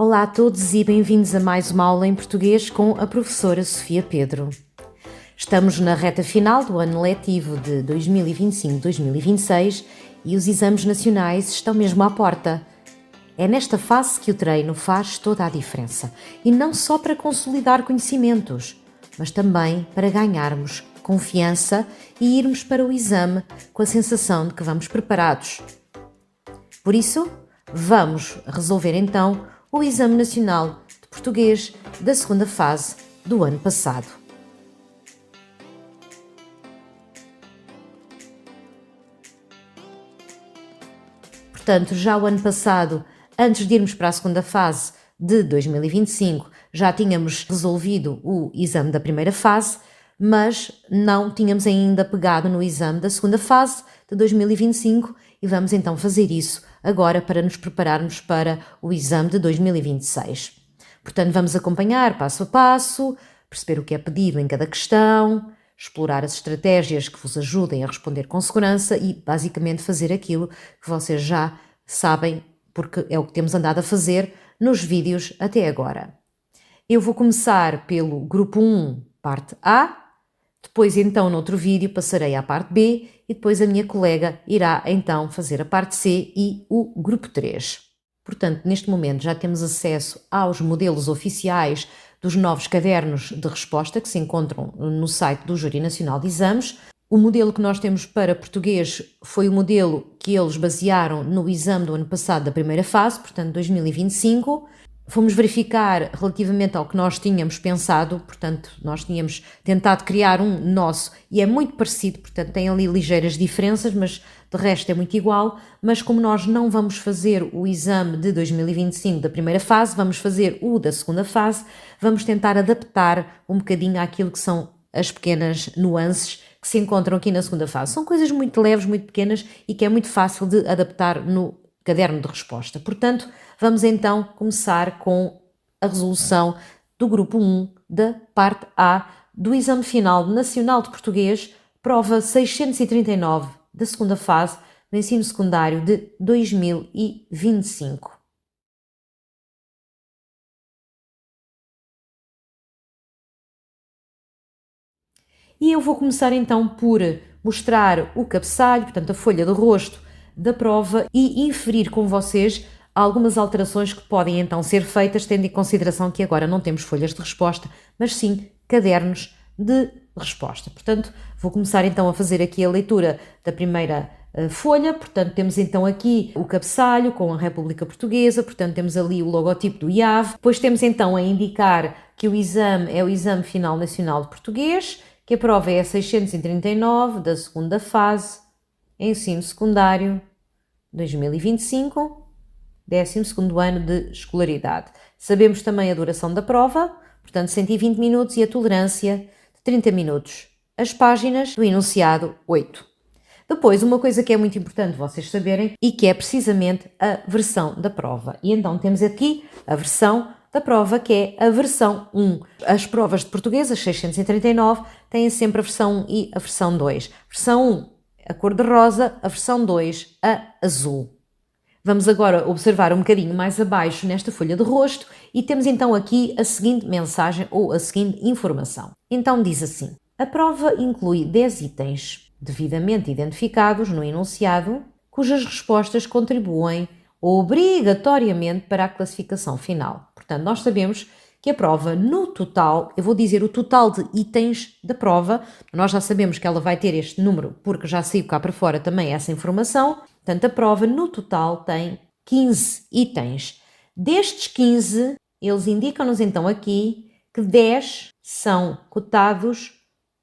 Olá a todos e bem-vindos a mais uma aula em português com a professora Sofia Pedro. Estamos na reta final do ano letivo de 2025-2026 e os exames nacionais estão mesmo à porta. É nesta fase que o treino faz toda a diferença, e não só para consolidar conhecimentos, mas também para ganharmos confiança e irmos para o exame com a sensação de que vamos preparados. Por isso, vamos resolver então o Exame Nacional de Português da segunda fase do ano passado. Portanto, já o ano passado, antes de irmos para a segunda fase de 2025, já tínhamos resolvido o exame da primeira fase, mas não tínhamos ainda pegado no exame da segunda fase de 2025 e vamos então fazer isso agora para nos prepararmos para o exame de 2026. Portanto, vamos acompanhar passo a passo, perceber o que é pedido em cada questão, explorar as estratégias que vos ajudem a responder com segurança e, basicamente, fazer aquilo que vocês já sabem, porque é o que temos andado a fazer nos vídeos até agora. Eu vou começar pelo grupo 1, parte A, depois então no outro vídeo passarei à parte B e depois a minha colega irá então fazer a parte C e o grupo 3. Portanto, neste momento já temos acesso aos modelos oficiais dos novos cadernos de resposta que se encontram no site do Júri Nacional de Exames. O modelo que nós temos para português foi o modelo que eles basearam no exame do ano passado da primeira fase, portanto 2025. Fomos verificar relativamente ao que nós tínhamos pensado, portanto, nós tínhamos tentado criar um nosso e é muito parecido, portanto, tem ali ligeiras diferenças, mas de resto é muito igual. Mas como nós não vamos fazer o exame de 2025 da primeira fase, vamos fazer o da segunda fase, vamos tentar adaptar um bocadinho àquilo que são as pequenas nuances que se encontram aqui na segunda fase. São coisas muito leves, muito pequenas e que é muito fácil de adaptar no caderno de resposta. Portanto, vamos então começar com a resolução do grupo 1 da parte A do Exame Final Nacional de Português, prova 639 da segunda fase do ensino secundário de 2025. E eu vou começar então por mostrar o cabeçalho, portanto a folha de rosto da prova e inferir com vocês algumas alterações que podem então ser feitas, tendo em consideração que agora não temos folhas de resposta, mas sim cadernos de resposta. Portanto, vou começar então a fazer aqui a leitura da primeira folha. Portanto, temos então aqui o cabeçalho com a República Portuguesa, portanto temos ali o logotipo do IAV, depois temos então a indicar que o exame é o Exame Final Nacional de Português, que a prova é a 639 da segunda fase, ensino secundário 2025, 12º ano de escolaridade. Sabemos também a duração da prova, portanto 120 minutos e a tolerância de 30 minutos. As páginas do enunciado 8. Depois, uma coisa que é muito importante vocês saberem e que é precisamente a versão da prova. E então temos aqui a versão da prova, que é a versão 1. As provas de português, as 639, têm sempre a versão 1 e a versão 2. Versão 1, a cor de rosa, a versão 2, a azul. Vamos agora observar um bocadinho mais abaixo nesta folha de rosto e temos então aqui a seguinte mensagem ou a seguinte informação. Então diz assim: a prova inclui 10 itens devidamente identificados no enunciado, cujas respostas contribuem obrigatoriamente para a classificação final. Portanto, nós sabemos que a prova no total, eu vou dizer o total de itens da prova, nós já sabemos que ela vai ter este número porque já saiu cá para fora também essa informação. Portanto, a prova no total tem 15 itens. Destes 15, eles indicam-nos então aqui que 10 são cotados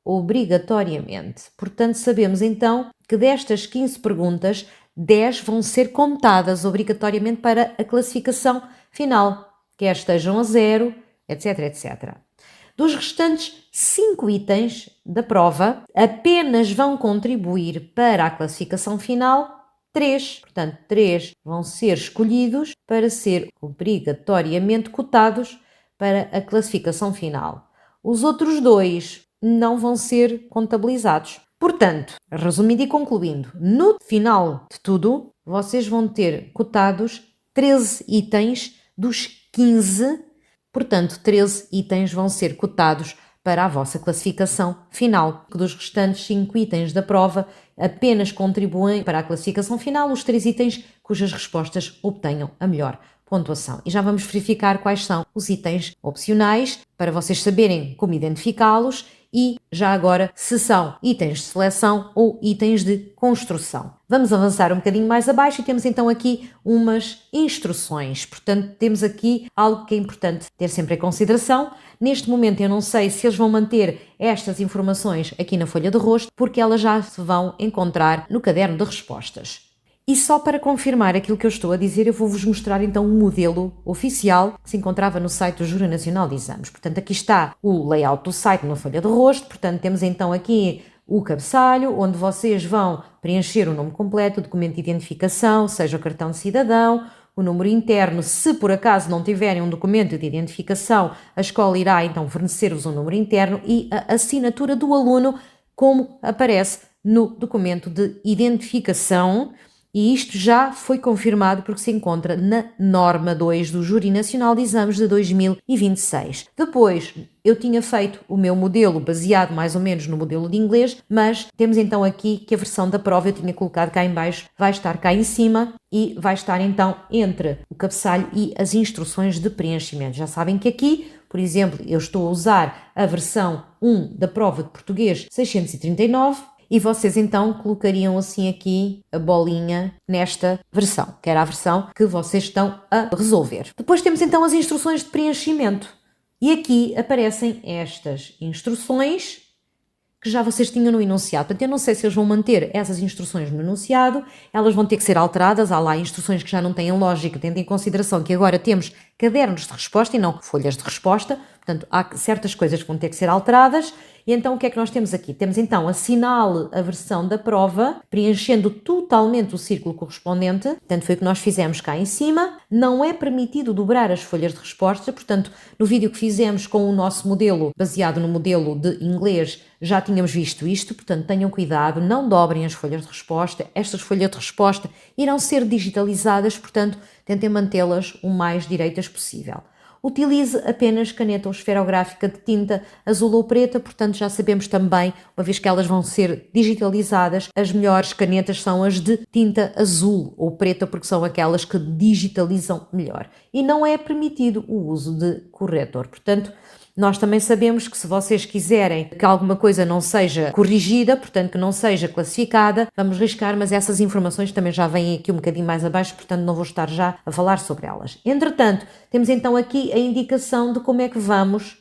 obrigatoriamente. Portanto, sabemos então que destas 15 perguntas, 10 vão ser contadas obrigatoriamente para a classificação final, quer estejam a 0, etc, etc. Dos restantes 5 itens da prova, apenas vão contribuir para a classificação final 3. Portanto, 3 vão ser escolhidos para ser obrigatoriamente cotados para a classificação final. Os outros 2 não vão ser contabilizados. Portanto, resumindo e concluindo, no final de tudo, vocês vão ter cotados 13 itens dos 15, portanto 13 itens vão ser cotados para a vossa classificação final. Dos restantes 5 itens da prova, apenas contribuem para a classificação final os 3 itens cujas respostas obtenham a melhor pontuação. E já vamos verificar quais são os itens opcionais para vocês saberem como identificá-los e já agora se são itens de seleção ou itens de construção. Vamos avançar um bocadinho mais abaixo e temos então aqui umas instruções. Portanto, temos aqui algo que é importante ter sempre em consideração. Neste momento eu não sei se eles vão manter estas informações aqui na folha de rosto, porque elas já se vão encontrar no caderno de respostas. E só para confirmar aquilo que eu estou a dizer, eu vou-vos mostrar então um modelo oficial que se encontrava no site do Júri Nacional de Exames. Portanto, aqui está o layout do site na folha de rosto. Portanto, temos então aqui o cabeçalho, onde vocês vão preencher o nome completo, o documento de identificação, seja o cartão de cidadão, o número interno. Se por acaso não tiverem um documento de identificação, a escola irá então fornecer-vos um número interno e a assinatura do aluno, como aparece no documento de identificação. E isto já foi confirmado porque se encontra na norma 2 do Júri Nacional de Exames de 2026. Depois, eu tinha feito o meu modelo baseado mais ou menos no modelo de inglês, mas temos então aqui que a versão da prova eu tinha colocado cá em baixo, vai estar cá em cima e vai estar então entre o cabeçalho e as instruções de preenchimento. Já sabem que aqui, por exemplo, eu estou a usar a versão 1 da prova de português 639, e vocês então colocariam assim aqui a bolinha nesta versão, que era a versão que vocês estão a resolver. Depois temos então as instruções de preenchimento. E aqui aparecem estas instruções que já vocês tinham no enunciado. Portanto, eu não sei se eles vão manter essas instruções no enunciado, elas vão ter que ser alteradas. Há lá instruções que já não têm lógica, tendo em consideração que agora temos cadernos de resposta e não folhas de resposta. Portanto, há certas coisas que vão ter que ser alteradas. E então o que é que nós temos aqui? Temos então assinale a versão da prova, preenchendo totalmente o círculo correspondente. Portanto, foi o que nós fizemos cá em cima. Não é permitido dobrar as folhas de resposta. Portanto, no vídeo que fizemos com o nosso modelo, baseado no modelo de inglês, já tínhamos visto isto. Portanto, tenham cuidado, não dobrem as folhas de resposta. Estas folhas de resposta irão ser digitalizadas, portanto, tentem mantê-las o mais direitas possível. Utilize apenas caneta ou esferográfica de tinta azul ou preta, portanto já sabemos também, uma vez que elas vão ser digitalizadas, as melhores canetas são as de tinta azul ou preta, porque são aquelas que digitalizam melhor. E não é permitido o uso de corretor. Portanto, nós também sabemos que se vocês quiserem que alguma coisa não seja corrigida, portanto que não seja classificada, vamos riscar, mas essas informações também já vêm aqui um bocadinho mais abaixo, portanto não vou estar já a falar sobre elas. Entretanto, temos então aqui a indicação de como é que vamos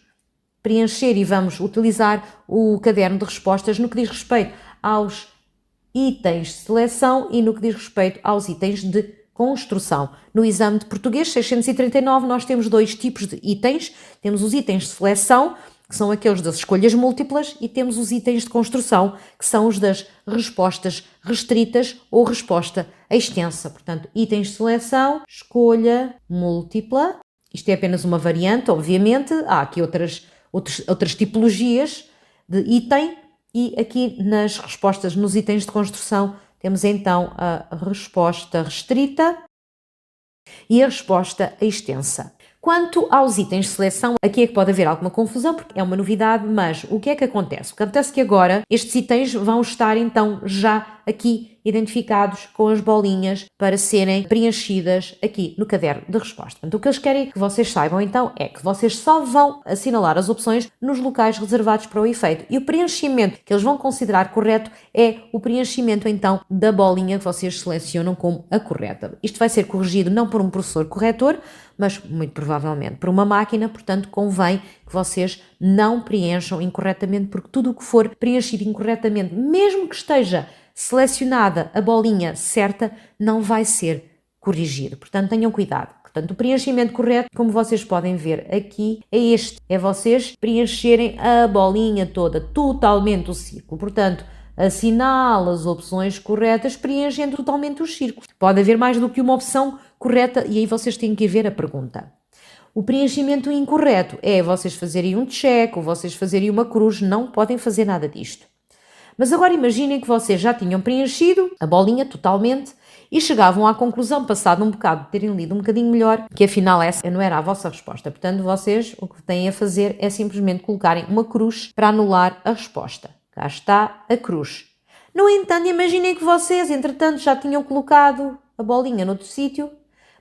preencher e vamos utilizar o caderno de respostas no que diz respeito aos itens de seleção e no que diz respeito aos itens de construção. No exame de português 639 nós temos 2 tipos de itens. Temos os itens de seleção, que são aqueles das escolhas múltiplas, e temos os itens de construção, que são os das respostas restritas ou resposta extensa. Portanto, itens de seleção, escolha múltipla. Isto é apenas uma variante, obviamente. Há aqui outras tipologias de item. E aqui nas respostas, nos itens de construção, temos então a resposta restrita e a resposta extensa. Quanto aos itens de seleção, aqui é que pode haver alguma confusão, porque é uma novidade, mas o que é que acontece? O que acontece é que agora estes itens vão estar então já aqui identificados com as bolinhas para serem preenchidas aqui no caderno de resposta. Portanto, o que eles querem que vocês saibam então é que vocês só vão assinalar as opções nos locais reservados para o efeito. E o preenchimento que eles vão considerar correto é o preenchimento então da bolinha que vocês selecionam como a correta. Isto vai ser corrigido não por um professor corretor, mas muito provavelmente por uma máquina, portanto convém que vocês não preencham incorretamente, porque tudo o que for preenchido incorretamente, mesmo que esteja selecionada a bolinha certa, não vai ser corrigido. Portanto, tenham cuidado. Portanto, o preenchimento correto, como vocês podem ver aqui, é este. É vocês preencherem a bolinha toda, totalmente o círculo. Portanto, assinala as opções corretas, preenchem totalmente os círculos. Pode haver mais do que uma opção correta e aí vocês têm que ir ver a pergunta. O preenchimento incorreto é vocês fazerem um check ou vocês fazerem uma cruz, não podem fazer nada disto. Mas agora imaginem que vocês já tinham preenchido a bolinha totalmente e chegavam à conclusão, passado um bocado de terem lido um bocadinho melhor, que afinal essa não era a vossa resposta. Portanto, vocês o que têm a fazer é simplesmente colocarem uma cruz para anular a resposta. Cá está a cruz. No entanto, imaginem que vocês, entretanto, já tinham colocado a bolinha noutro sítio,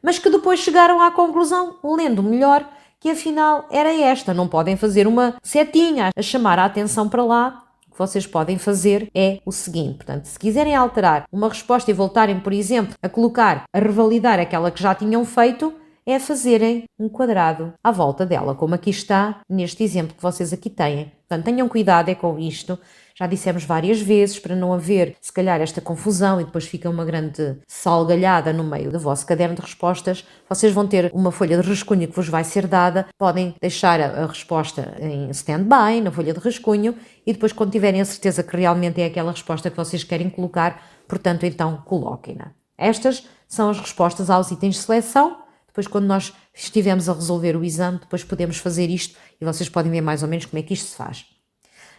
mas que depois chegaram à conclusão, lendo melhor, que afinal era esta. Não podem fazer uma setinha a chamar a atenção para lá. O que vocês podem fazer é o seguinte, portanto, se quiserem alterar uma resposta e voltarem, por exemplo, a revalidar aquela que já tinham feito, é fazerem um quadrado à volta dela, como aqui está neste exemplo que vocês aqui têm. Portanto, tenham cuidado com isto. Já dissemos várias vezes, para não haver, se calhar, esta confusão e depois fica uma grande salgalhada no meio do vosso caderno de respostas. Vocês vão ter uma folha de rascunho que vos vai ser dada, podem deixar a resposta em stand-by, na folha de rascunho, e depois, quando tiverem a certeza que realmente é aquela resposta que vocês querem colocar, portanto, então, coloquem-na. Estas são as respostas aos itens de seleção. Depois, quando nós estivermos a resolver o exame, depois podemos fazer isto e vocês podem ver mais ou menos como é que isto se faz.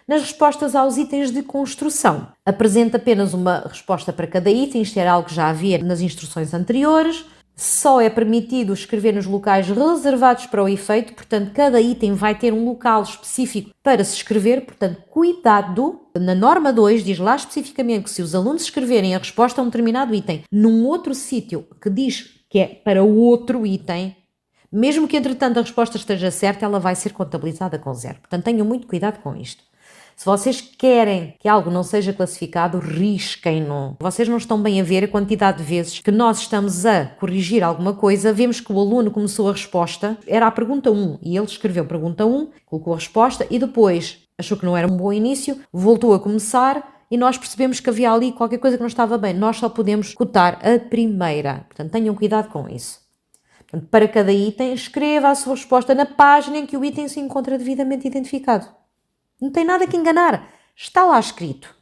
Nas respostas aos itens de construção, apresenta apenas uma resposta para cada item, isto era algo que já havia nas instruções anteriores. Só é permitido escrever nos locais reservados para o efeito, portanto, cada item vai ter um local específico para se escrever, portanto, cuidado. Na norma 2 diz lá especificamente que se os alunos escreverem a resposta a um determinado item num outro sítio que diz que é para o outro item, mesmo que entretanto a resposta esteja certa, ela vai ser contabilizada com 0. Portanto, tenham muito cuidado com isto. Se vocês querem que algo não seja classificado, risquem-no. Vocês não estão bem a ver a quantidade de vezes que nós estamos a corrigir alguma coisa, vemos que o aluno começou a resposta, era a pergunta 1, e ele escreveu pergunta 1, colocou a resposta, e depois achou que não era um bom início, voltou a começar, e nós percebemos que havia ali qualquer coisa que não estava bem. Nós só podemos cotar a primeira. Portanto, tenham cuidado com isso. Portanto, para cada item, escreva a sua resposta na página em que o item se encontra devidamente identificado. Não tem nada que enganar. Está lá escrito.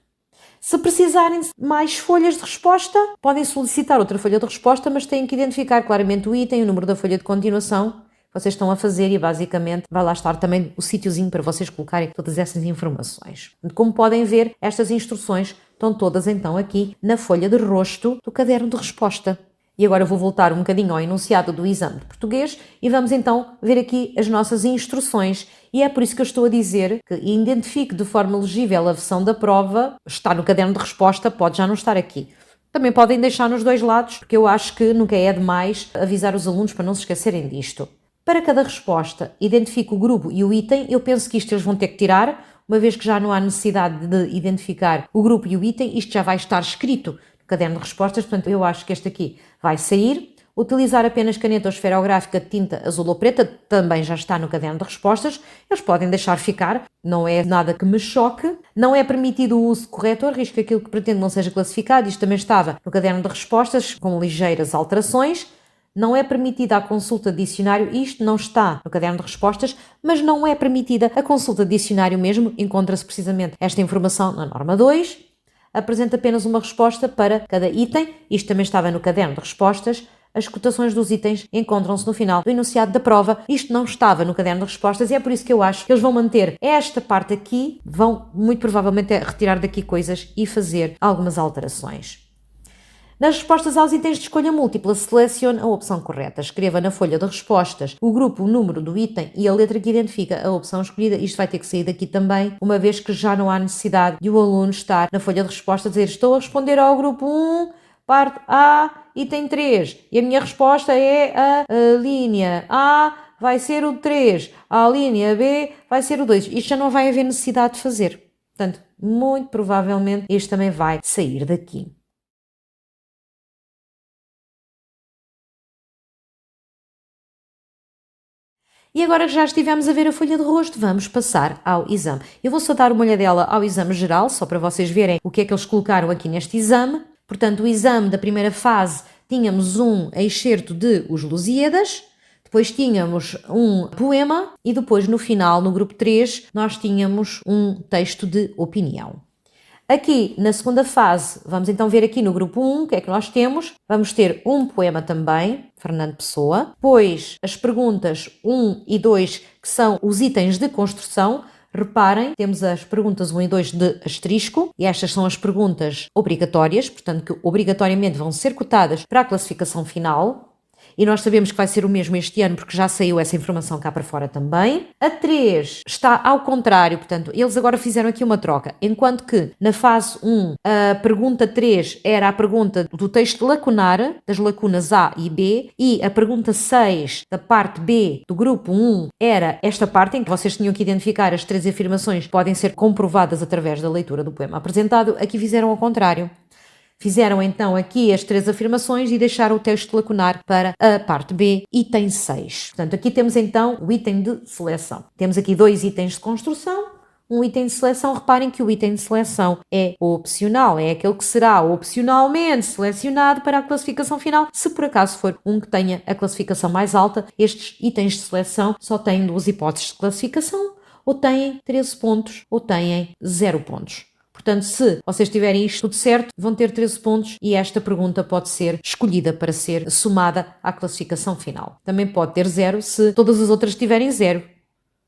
Se precisarem de mais folhas de resposta, podem solicitar outra folha de resposta, mas têm que identificar claramente o item, o número da folha de continuação que vocês estão a fazer e basicamente vai lá estar também o sítiozinho para vocês colocarem todas essas informações. Como podem ver, estas instruções estão todas então aqui na folha de rosto do caderno de resposta. E agora vou voltar um bocadinho ao enunciado do exame de português e vamos então ver aqui as nossas instruções. E é por isso que eu estou a dizer que identifique de forma legível a versão da prova, está no caderno de resposta, pode já não estar aqui. Também podem deixar nos dois lados, porque eu acho que nunca é demais avisar os alunos para não se esquecerem disto. Para cada resposta, identifique o grupo e o item. Eu penso que isto eles vão ter que tirar, uma vez que já não há necessidade de identificar o grupo e o item, isto já vai estar escrito no caderno de respostas, portanto eu acho que este aqui vai sair. Utilizar apenas caneta ou esferográfica de tinta azul ou preta também já está no caderno de respostas. Eles podem deixar ficar, não é nada que me choque. Não é permitido o uso de corretor, risco que aquilo que pretende não seja classificado. Isto também estava no caderno de respostas, com ligeiras alterações. Não é permitida a consulta de dicionário, isto não está no caderno de respostas, mas não é permitida a consulta de dicionário mesmo, encontra-se precisamente esta informação na norma 2. Apresenta apenas uma resposta para cada item, isto também estava no caderno de respostas. As cotações dos itens encontram-se no final do enunciado da prova, isto não estava no caderno de respostas e é por isso que eu acho que eles vão manter esta parte aqui, vão muito provavelmente retirar daqui coisas e fazer algumas alterações. Nas respostas aos itens de escolha múltipla, selecione a opção correta. Escreva na folha de respostas o grupo, o número do item e a letra que identifica a opção escolhida. Isto vai ter que sair daqui também, uma vez que já não há necessidade de o aluno estar na folha de respostas a dizer estou a responder ao grupo 1, parte A, item 3. E a minha resposta é a linha A vai ser o 3, a linha B vai ser o 2. Isto já não vai haver necessidade de fazer. Portanto, muito provavelmente este também vai sair daqui. E agora que já estivemos a ver a folha de rosto, vamos passar ao exame. Eu vou só dar uma olhadela ao exame geral, só para vocês verem o que é que eles colocaram aqui neste exame. Portanto, o exame da primeira fase, tínhamos um excerto de Os Lusíadas, depois tínhamos um poema e depois no final, no grupo 3, nós tínhamos um texto de opinião. Aqui, na segunda fase, vamos então ver aqui no grupo 1, o que é que nós temos? Vamos ter um poema também, Fernando Pessoa, depois as perguntas 1 e 2, que são os itens de construção, Reparem, temos as perguntas 1 e 2 de asterisco, e estas são as perguntas obrigatórias, portanto que obrigatoriamente vão ser cotadas para a classificação final. E nós sabemos que vai ser o mesmo este ano, porque já saiu essa informação cá para fora também. A 3 está ao contrário, portanto, eles agora fizeram aqui uma troca. Enquanto que na fase 1, a pergunta 3 era a pergunta do texto lacunar, das lacunas A e B, e a pergunta 6 da parte B do grupo 1 era esta parte em que vocês tinham que identificar as 3 afirmações que podem ser comprovadas através da leitura do poema apresentado. Aqui fizeram ao contrário. Fizeram então aqui as 3 afirmações e deixaram o texto lacunar para a parte B, item 6. Portanto, aqui temos então o item de seleção. Temos aqui 2 itens de construção, um item de seleção. Reparem que o item de seleção é opcional, é aquele que será opcionalmente selecionado para a classificação final, se por acaso for um que tenha a classificação mais alta. Estes itens de seleção só têm 2 hipóteses de classificação, ou têm 13 pontos, ou têm 0 pontos. Portanto, se vocês tiverem isto tudo certo, vão ter 13 pontos e esta pergunta pode ser escolhida para ser somada à classificação final. Também pode ter 0 se todas as outras tiverem 0.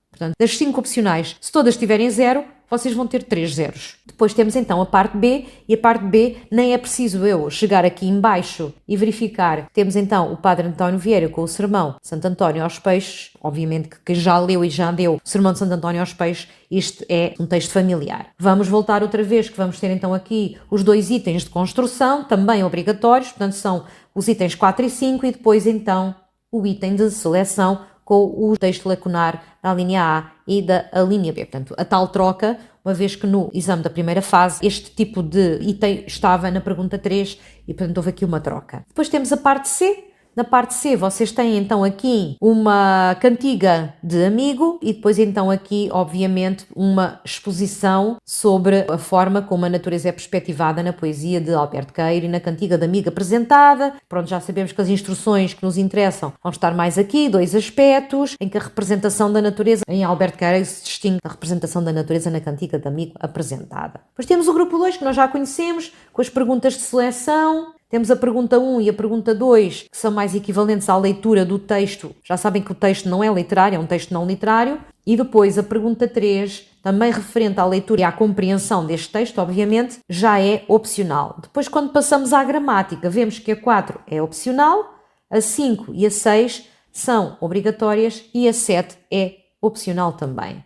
Portanto, das 5 opcionais, se todas tiverem 0, vocês vão ter 3 zeros. Depois temos então a parte B, e a parte B nem é preciso eu chegar aqui em baixo e verificar. Temos então o Padre António Vieira com o sermão Santo António aos Peixes. Obviamente que quem já leu e já deu o sermão de Santo António aos Peixes, isto é um texto familiar. Vamos voltar outra vez, que vamos ter então aqui os 2 itens de construção, também obrigatórios, portanto são os itens 4 e 5, e depois então o item de seleção com o texto lacunar da linha A e da linha B. Portanto, a tal troca, uma vez que no exame da primeira fase este tipo de item estava na pergunta 3 e, portanto, houve aqui uma troca. Depois temos a parte C. Na parte C vocês têm então aqui uma cantiga de amigo e depois então aqui, obviamente, uma exposição sobre a forma como a natureza é perspectivada na poesia de Alberto Queiro e na cantiga de amigo apresentada. Pronto, já sabemos que as instruções que nos interessam vão estar mais aqui, 2 aspectos, em que a representação da natureza em Alberto Queiro se distingue da representação da natureza na cantiga de amigo apresentada. Depois temos o grupo 2, que nós já conhecemos, com as perguntas de seleção. Temos a pergunta 1 e a pergunta 2, que são mais equivalentes à leitura do texto. Já sabem que o texto não é literário, é um texto não literário. E depois a pergunta 3, também referente à leitura e à compreensão deste texto, obviamente, já é opcional. Depois, quando passamos à gramática, vemos que a 4 é opcional, a 5 e a 6 são obrigatórias e a 7 é opcional também.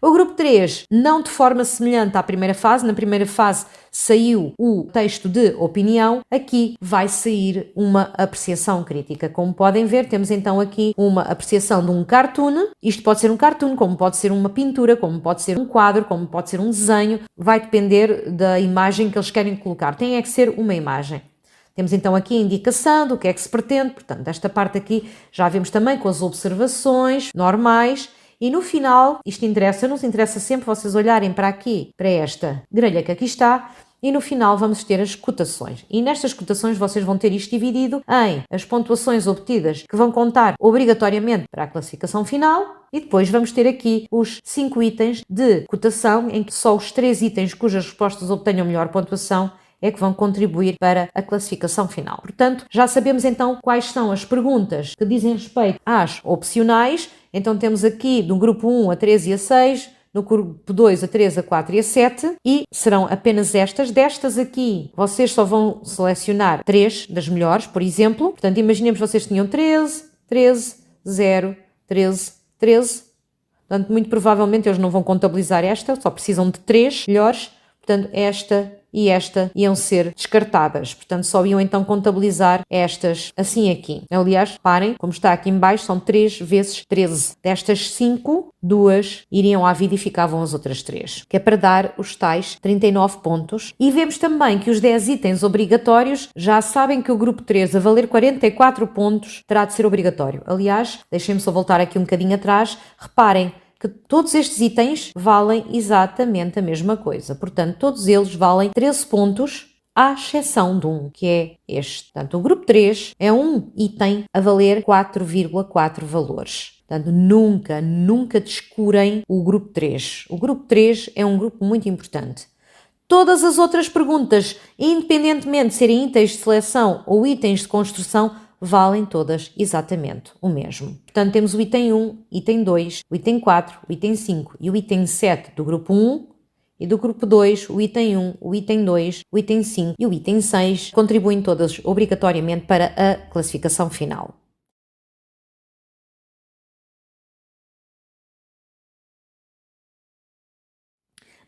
O grupo 3, não de forma semelhante à primeira fase, na primeira fase saiu o texto de opinião, aqui vai sair uma apreciação crítica. Como podem ver, temos então aqui uma apreciação de um cartoon. Isto pode ser um cartoon, como pode ser uma pintura, como pode ser um quadro, como pode ser um desenho, vai depender da imagem que eles querem colocar. Tem é que ser uma imagem. Temos então aqui a indicação do que é que se pretende, portanto, esta parte aqui já vemos também com as observações normais. E no final, isto nos interessa sempre vocês olharem para aqui, para esta grelha que aqui está, e no final vamos ter as cotações. E nestas cotações vocês vão ter isto dividido em as pontuações obtidas, que vão contar obrigatoriamente para a classificação final, e depois vamos ter aqui os 5 itens de cotação, em que só os 3 itens cujas respostas obtenham melhor pontuação é que vão contribuir para a classificação final. Portanto, já sabemos então quais são as perguntas que dizem respeito às opcionais. Então temos aqui do grupo 1 a 3 e a 6, no grupo 2 a 3, a 4 e a 7, e serão apenas estas. Destas aqui, vocês só vão selecionar 3 das melhores, por exemplo. Portanto, imaginemos que vocês tinham 13, 13, 0, 13, 13. Portanto, muito provavelmente eles não vão contabilizar esta, só precisam de 3 melhores. Portanto, esta e esta iam ser descartadas. Portanto, só iam então contabilizar estas assim aqui. Aliás, reparem, como está aqui em baixo, são 3 vezes 13. Destas 5, 2 iriam à vida e ficavam as outras 3. Que é para dar os tais 39 pontos. E vemos também que os 10 itens obrigatórios, já sabem que o grupo 3, a valer 44 pontos, terá de ser obrigatório. Aliás, deixem-me só voltar aqui um bocadinho atrás. Reparem que todos estes itens valem exatamente a mesma coisa. Portanto, todos eles valem 13 pontos, à exceção de um, que é este. Portanto, o grupo 3 é um item a valer 4,4 valores. Portanto, nunca descurem o grupo 3. O grupo 3 é um grupo muito importante. Todas as outras perguntas, independentemente de serem itens de seleção ou itens de construção, valem todas exatamente o mesmo. Portanto, temos o item 1, item 2, o item 4, o item 5 e o item 7 do grupo 1, e do grupo 2, o item 1, o item 2, o item 5 e o item 6 contribuem todas obrigatoriamente para a classificação final.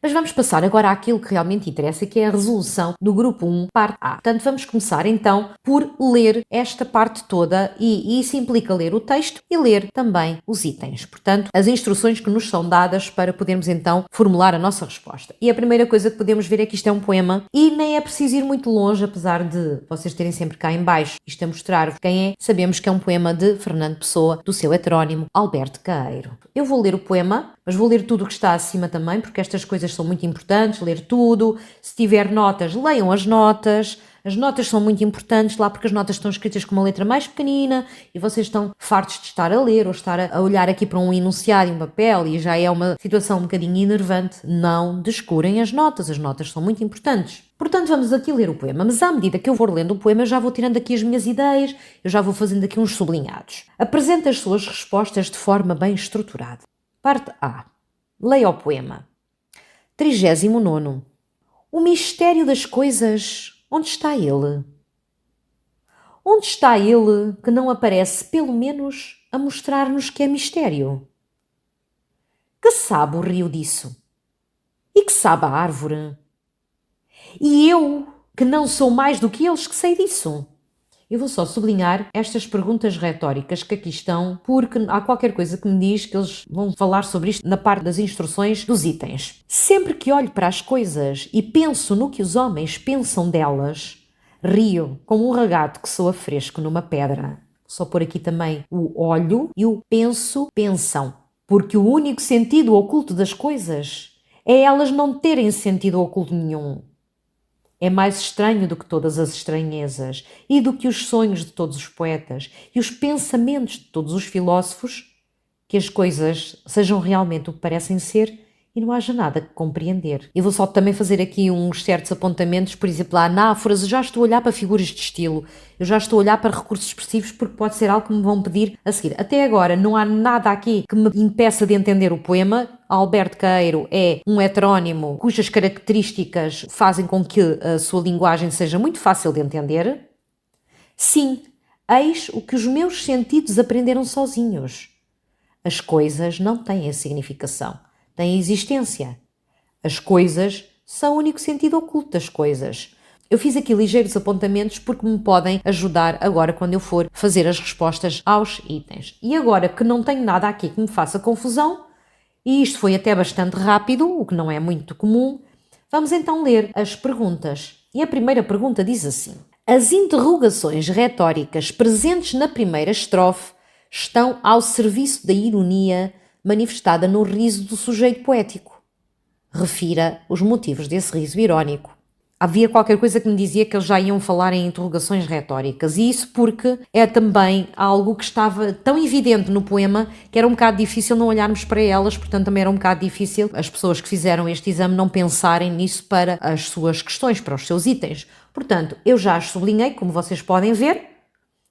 Mas vamos passar agora àquilo que realmente interessa, que é a resolução do grupo 1, parte A. Portanto, vamos começar então por ler esta parte toda e isso implica ler o texto e ler também os itens. Portanto, as instruções que nos são dadas para podermos então formular a nossa resposta. E a primeira coisa que podemos ver é que isto é um poema e nem é preciso ir muito longe, apesar de vocês terem sempre cá em baixo isto a mostrar-vos quem é. Sabemos que é um poema de Fernando Pessoa, do seu heterónimo Alberto Caeiro. Eu vou ler o poema, mas vou ler tudo o que está acima também, porque estas coisas são muito importantes, ler tudo. Se tiver notas, leiam as notas. As notas são muito importantes lá porque as notas estão escritas com uma letra mais pequenina e vocês estão fartos de estar a ler ou estar a olhar aqui para um enunciado e um papel e já é uma situação um bocadinho enervante. Não descurem as notas são muito importantes. Portanto, vamos aqui ler o poema, mas à medida que eu vou lendo o poema, eu já vou tirando aqui as minhas ideias, eu já vou fazendo aqui uns sublinhados. Apresenta as suas respostas de forma bem estruturada. Parte A. Leia o poema. 39º. O mistério das coisas, onde está ele? Onde está ele que não aparece, pelo menos, a mostrar-nos que é mistério? Que sabe o rio disso? E que sabe a árvore? E eu, que não sou mais do que eles, que sei disso? Eu vou só sublinhar estas perguntas retóricas que aqui estão, porque há qualquer coisa que me diz que eles vão falar sobre isto na parte das instruções dos itens. Sempre que olho para as coisas e penso no que os homens pensam delas, rio como um ragato que soa fresco numa pedra. Só pôr aqui também o olho e o penso, pensam. Porque o único sentido oculto das coisas é elas não terem sentido oculto nenhum. É mais estranho do que todas as estranhezas e do que os sonhos de todos os poetas e os pensamentos de todos os filósofos, que as coisas sejam realmente o que parecem ser e não haja nada que compreender. Eu vou só também fazer aqui uns certos apontamentos, por exemplo, a anáforas. Eu já estou a olhar para figuras de estilo, eu já estou a olhar para recursos expressivos porque pode ser algo que me vão pedir a seguir. Até agora não há nada aqui que me impeça de entender o poema. Alberto Caeiro é um heterónimo cujas características fazem com que a sua linguagem seja muito fácil de entender. Sim, eis o que os meus sentidos aprenderam sozinhos. As coisas não têm significação, têm existência. As coisas são o único sentido oculto das coisas. Eu fiz aqui ligeiros apontamentos porque me podem ajudar agora quando eu for fazer as respostas aos itens. E agora que não tenho nada aqui que me faça confusão, e isto foi até bastante rápido, o que não é muito comum, vamos então ler as perguntas. E a primeira pergunta diz assim: as interrogações retóricas presentes na primeira estrofe estão ao serviço da ironia manifestada no riso do sujeito poético. Refira os motivos desse riso irónico. Havia qualquer coisa que me dizia que eles já iam falar em interrogações retóricas, e isso porque é também algo que estava tão evidente no poema que era um bocado difícil não olharmos para elas, portanto também era um bocado difícil as pessoas que fizeram este exame não pensarem nisso para as suas questões, para os seus itens. Portanto, eu já as sublinhei, como vocês podem ver,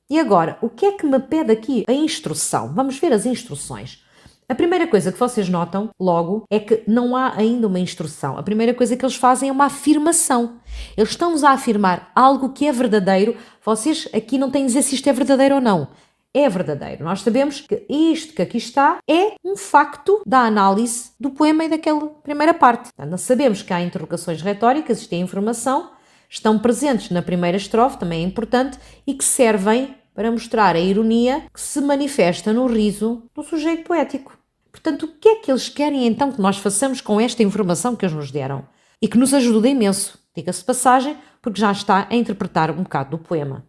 e agora, o que é que me pede aqui a instrução? Vamos ver as instruções. A primeira coisa que vocês notam logo é que não há ainda uma instrução. A primeira coisa que eles fazem é uma afirmação. Eles estão-nos a afirmar algo que é verdadeiro. Vocês aqui não têm a dizer se isto é verdadeiro ou não. É verdadeiro. Nós sabemos que isto que aqui está é um facto da análise do poema e daquela primeira parte. Portanto, nós sabemos que há interrogações retóricas, isto é informação, estão presentes na primeira estrofe, também é importante, e que servem para mostrar a ironia que se manifesta no riso do sujeito poético. Portanto, o que é que eles querem então que nós façamos com esta informação que eles nos deram? E que nos ajuda imenso, diga-se de passagem, porque já está a interpretar um bocado do poema.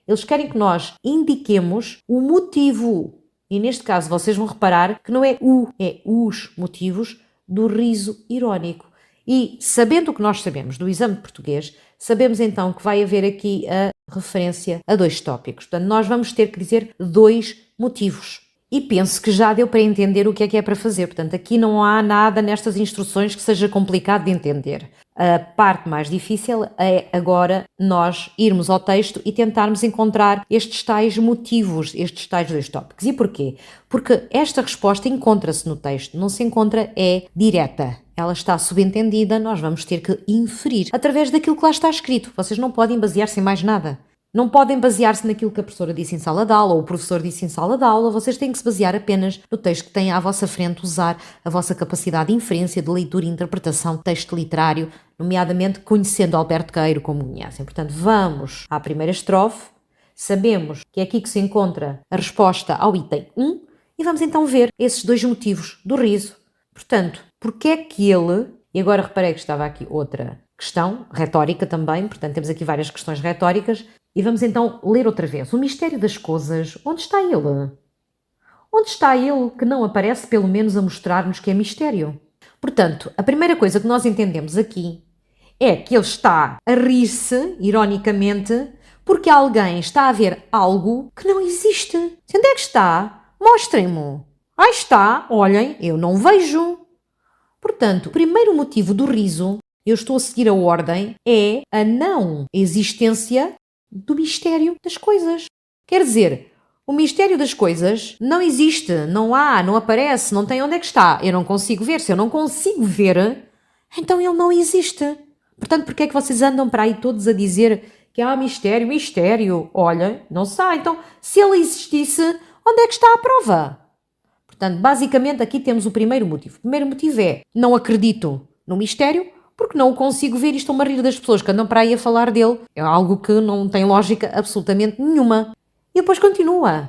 Eles querem que nós indiquemos o motivo, e neste caso vocês vão reparar que não é o, é os motivos do riso irónico. E sabendo o que nós sabemos do exame de português, sabemos então que vai haver aqui a referência a dois tópicos. Portanto, nós vamos ter que dizer dois motivos. E penso que já deu para entender o que é para fazer. Portanto, aqui não há nada nestas instruções que seja complicado de entender. A parte mais difícil é agora nós irmos ao texto e tentarmos encontrar estes tais motivos, estes tais 2 tópicos. E porquê? Porque esta resposta encontra-se no texto, não se encontra é direta. Ela está subentendida, nós vamos ter que inferir através daquilo que lá está escrito. Vocês não podem basear-se em mais nada. Não podem basear-se naquilo que a professora disse em sala de aula ou o professor disse em sala de aula, vocês têm que se basear apenas no texto que têm à vossa frente, usar a vossa capacidade de inferência, de leitura e interpretação de texto literário, nomeadamente conhecendo Alberto Queiro como conhecem. Portanto, vamos à primeira estrofe, sabemos que é aqui que se encontra a resposta ao item 1 e vamos então ver esses 2 motivos do riso. Portanto, porque é que ele, e agora reparei que estava aqui outra questão, retórica também, portanto temos aqui várias questões retóricas, e vamos então ler outra vez. O mistério das coisas, onde está ele? Onde está ele que não aparece pelo menos a mostrar-nos que é mistério? Portanto, a primeira coisa que nós entendemos aqui é que ele está a rir-se, ironicamente, porque alguém está a ver algo que não existe. Onde é que está? Mostrem-me. Ah, está, olhem, eu não vejo. Portanto, o primeiro motivo do riso, eu estou a seguir a ordem, é a não existência do mistério das coisas. Quer dizer, o mistério das coisas não existe, não há, não aparece, não tem onde é que está. Eu não consigo ver. Se eu não consigo ver, então ele não existe. Portanto, porque é que vocês andam para aí todos a dizer que há mistério, mistério? Olha, não sei. Então, se ele existisse, onde é que está a prova? Portanto, basicamente aqui temos o primeiro motivo. O primeiro motivo é, não acredito no mistério, porque não o consigo ver e estou-me a rir das pessoas que andam para aí a falar dele. É algo que não tem lógica absolutamente nenhuma. E depois continua.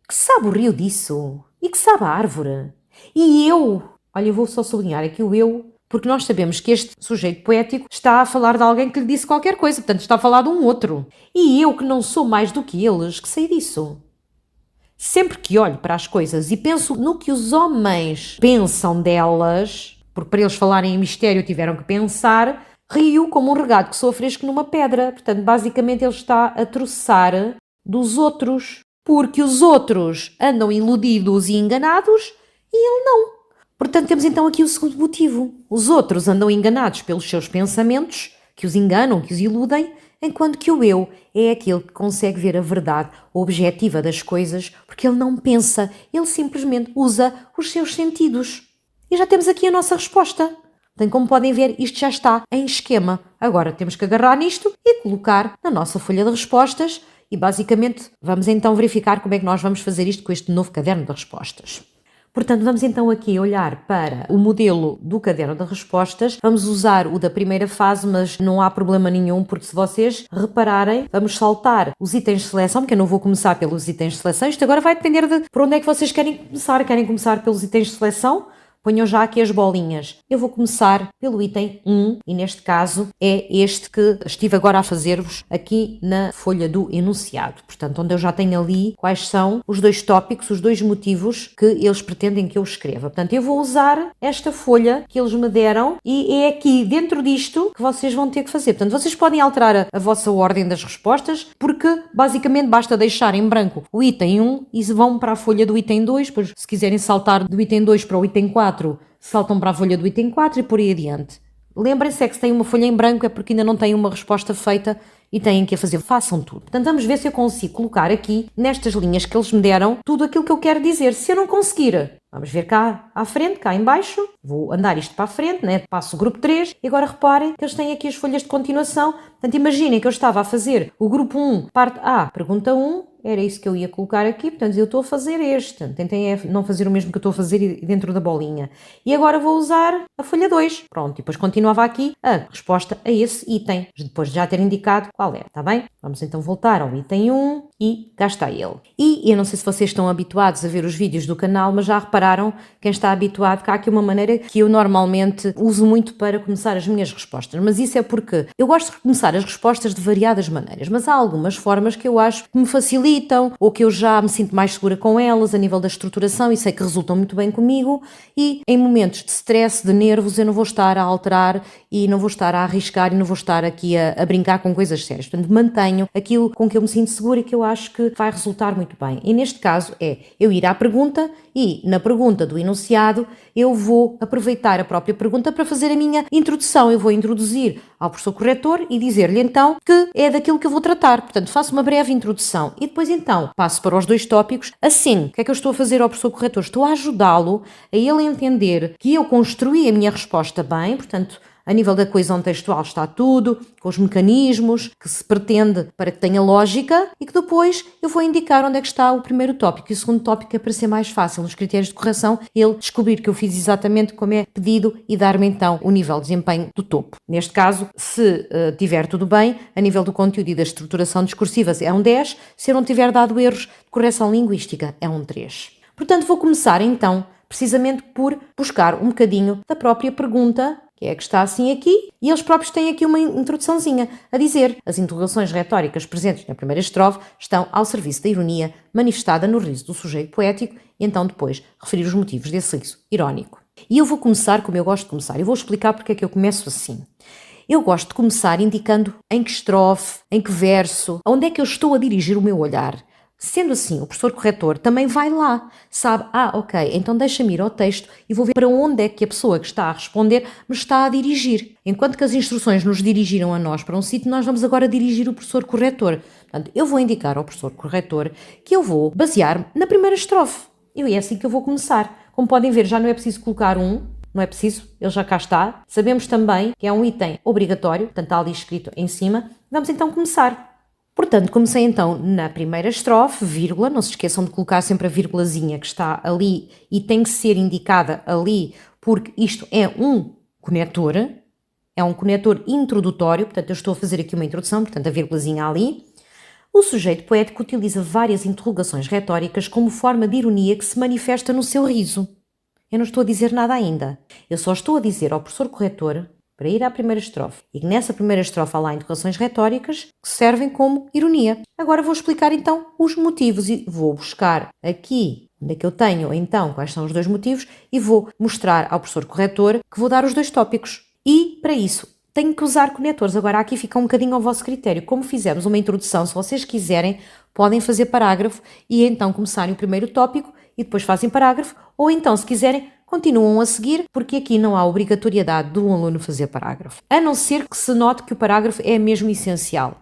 Que sabe o rio disso? E que sabe a árvore? E eu? Olha, eu vou só sublinhar aqui o eu, porque nós sabemos que este sujeito poético está a falar de alguém que lhe disse qualquer coisa, portanto está a falar de um outro. E eu que não sou mais do que eles, que sei disso. Sempre que olho para as coisas e penso no que os homens pensam delas, porque para eles falarem em mistério tiveram que pensar, rio como um regado que soa fresco numa pedra. Portanto, basicamente ele está a troçar dos outros, porque os outros andam iludidos e enganados e ele não. Portanto, temos então aqui o segundo motivo. Os outros andam enganados pelos seus pensamentos, que os enganam, que os iludem, enquanto que o eu é aquele que consegue ver a verdade objetiva das coisas, porque ele não pensa, ele simplesmente usa os seus sentidos. E já temos aqui a nossa resposta. Então, como podem ver, isto já está em esquema. Agora temos que agarrar nisto e colocar na nossa folha de respostas e basicamente vamos então verificar como é que nós vamos fazer isto com este novo caderno de respostas. Portanto, vamos então aqui olhar para o modelo do caderno de respostas. Vamos usar o da primeira fase, mas não há problema nenhum, porque se vocês repararem, vamos saltar os itens de seleção, porque eu não vou começar pelos itens de seleção. Isto agora vai depender de por onde é que vocês querem começar. Querem começar pelos itens de seleção? Ponham já aqui as bolinhas. Eu vou começar pelo item 1 e neste caso é este que estive agora a fazer-vos aqui na folha do enunciado. Portanto, onde eu já tenho ali quais são os 2 tópicos, os 2 motivos que eles pretendem que eu escreva. Portanto, eu vou usar esta folha que eles me deram e é aqui dentro disto que vocês vão ter que fazer. Portanto, vocês podem alterar a vossa ordem das respostas porque basicamente basta deixar em branco o item 1 e vão para a folha do item 2, depois se quiserem saltar do item 2 para o item 4, saltam para a folha do item 4 e por aí adiante. Lembrem-se é que se tem uma folha em branco é porque ainda não têm uma resposta feita e têm que a fazer. Façam tudo. Portanto, vamos ver se eu consigo colocar aqui, nestas linhas que eles me deram, tudo aquilo que eu quero dizer. Se eu não conseguir, vamos ver cá à frente, cá em baixo. Vou andar isto para a frente, né? Passo o grupo 3 e agora reparem que eles têm aqui as folhas de continuação. Portanto, imaginem que eu estava a fazer o grupo 1, parte A, pergunta 1, era isso que eu ia colocar aqui, portanto eu estou a fazer este. Tentem não fazer o mesmo que eu estou a fazer dentro da bolinha. E agora vou usar a folha 2. Pronto, e depois continuava aqui a resposta a esse item, depois de já ter indicado qual é, está bem? Vamos então voltar ao item 1 e cá está ele. E eu não sei se vocês estão habituados a ver os vídeos do canal, mas já repararam, quem está habituado, que há aqui uma maneira que eu normalmente uso muito para começar as minhas respostas. Mas isso é porque eu gosto de começar as respostas de variadas maneiras, mas há algumas formas que eu acho que me facilitam ou que eu já me sinto mais segura com elas a nível da estruturação e sei que resultam muito bem comigo e em momentos de stress, de nervos, eu não vou estar a alterar e não vou estar a arriscar e não vou estar aqui a brincar com coisas sérias. Portanto, mantenham tenho, aquilo com que eu me sinto segura e que eu acho que vai resultar muito bem. E neste caso é eu ir à pergunta e na pergunta do enunciado eu vou aproveitar a própria pergunta para fazer a minha introdução. Eu vou introduzir ao professor corretor e dizer-lhe então que é daquilo que eu vou tratar. Portanto, faço uma breve introdução e depois então passo para os 2 tópicos. Assim, o que é que eu estou a fazer ao professor corretor? Estou a ajudá-lo a ele entender que eu construí a minha resposta bem, portanto, a nível da coesão textual está tudo, com os mecanismos que se pretende para que tenha lógica e que depois eu vou indicar onde é que está o primeiro tópico. E o segundo tópico é para ser mais fácil, nos critérios de correção, ele descobrir que eu fiz exatamente como é pedido e dar-me então o nível de desempenho do topo. Neste caso, se tiver tudo bem, a nível do conteúdo e da estruturação discursiva é um 10, se eu não tiver dado erros de correção linguística é um 3. Portanto, vou começar então precisamente por buscar um bocadinho da própria pergunta, que é a que está assim aqui, e eles próprios têm aqui uma introduçãozinha a dizer: as interrogações retóricas presentes na primeira estrofe estão ao serviço da ironia manifestada no riso do sujeito poético e então depois referir os motivos desse riso irónico. E eu vou começar como eu gosto de começar, eu vou explicar porque é que eu começo assim. Eu gosto de começar indicando em que estrofe, em que verso, aonde é que eu estou a dirigir o meu olhar. Sendo assim, o professor corretor também vai lá, sabe, ok, então deixa-me ir ao texto e vou ver para onde é que a pessoa que está a responder me está a dirigir. Enquanto que as instruções nos dirigiram a nós para um sítio, nós vamos agora dirigir o professor corretor. Portanto, eu vou indicar ao professor corretor que eu vou basear-me na primeira estrofe. E é assim que eu vou começar. Como podem ver, já não é preciso colocar não é preciso, ele já cá está. Sabemos também que é um item obrigatório, portanto está ali escrito em cima. Vamos então começar. Portanto, comecei então na primeira estrofe, vírgula, não se esqueçam de colocar sempre a vírgulazinha que está ali e tem que ser indicada ali, porque isto é um conector introdutório, portanto eu estou a fazer aqui uma introdução, portanto a vírgulazinha ali. O sujeito poético utiliza várias interrogações retóricas como forma de ironia que se manifesta no seu riso. Eu não estou a dizer nada ainda, eu só estou a dizer ao professor corretor para ir à primeira estrofe. E nessa primeira estrofe há lá interrogações retóricas que servem como ironia. Agora vou explicar então os motivos e vou buscar aqui onde é que eu tenho então quais são os 2 motivos e vou mostrar ao professor corretor que vou dar os 2 tópicos. E para isso tenho que usar conectores. Agora aqui fica um bocadinho ao vosso critério. Como fizemos uma introdução, se vocês quiserem, podem fazer parágrafo e então começarem o primeiro tópico e depois fazem parágrafo, ou então, se quiserem, continuam a seguir, porque aqui não há obrigatoriedade do aluno fazer parágrafo. A não ser que se note que o parágrafo é mesmo essencial.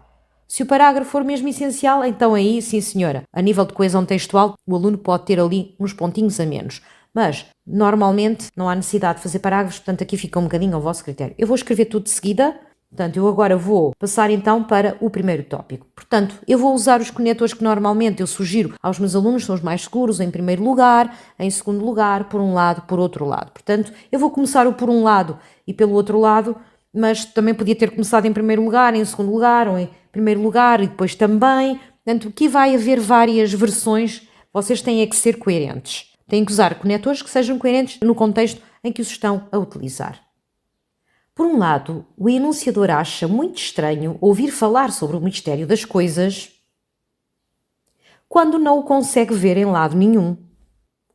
Se o parágrafo for mesmo essencial, então aí, sim senhora, a nível de coesão textual, o aluno pode ter ali uns pontinhos a menos. Mas, normalmente, não há necessidade de fazer parágrafos, portanto aqui fica um bocadinho ao vosso critério. Eu vou escrever tudo de seguida. Portanto, eu agora vou passar então para o primeiro tópico. Portanto, eu vou usar os conectores que normalmente eu sugiro aos meus alunos, são os mais seguros, em primeiro lugar, em segundo lugar, por um lado, por outro lado. Portanto, eu vou começar o por um lado e pelo outro lado, mas também podia ter começado em primeiro lugar, em segundo lugar, ou em primeiro lugar e depois também. Portanto, aqui vai haver várias versões, vocês têm é que ser coerentes. Têm que usar conectores que sejam coerentes no contexto em que os estão a utilizar. Por um lado, o enunciador acha muito estranho ouvir falar sobre o mistério das coisas quando não o consegue ver em lado nenhum.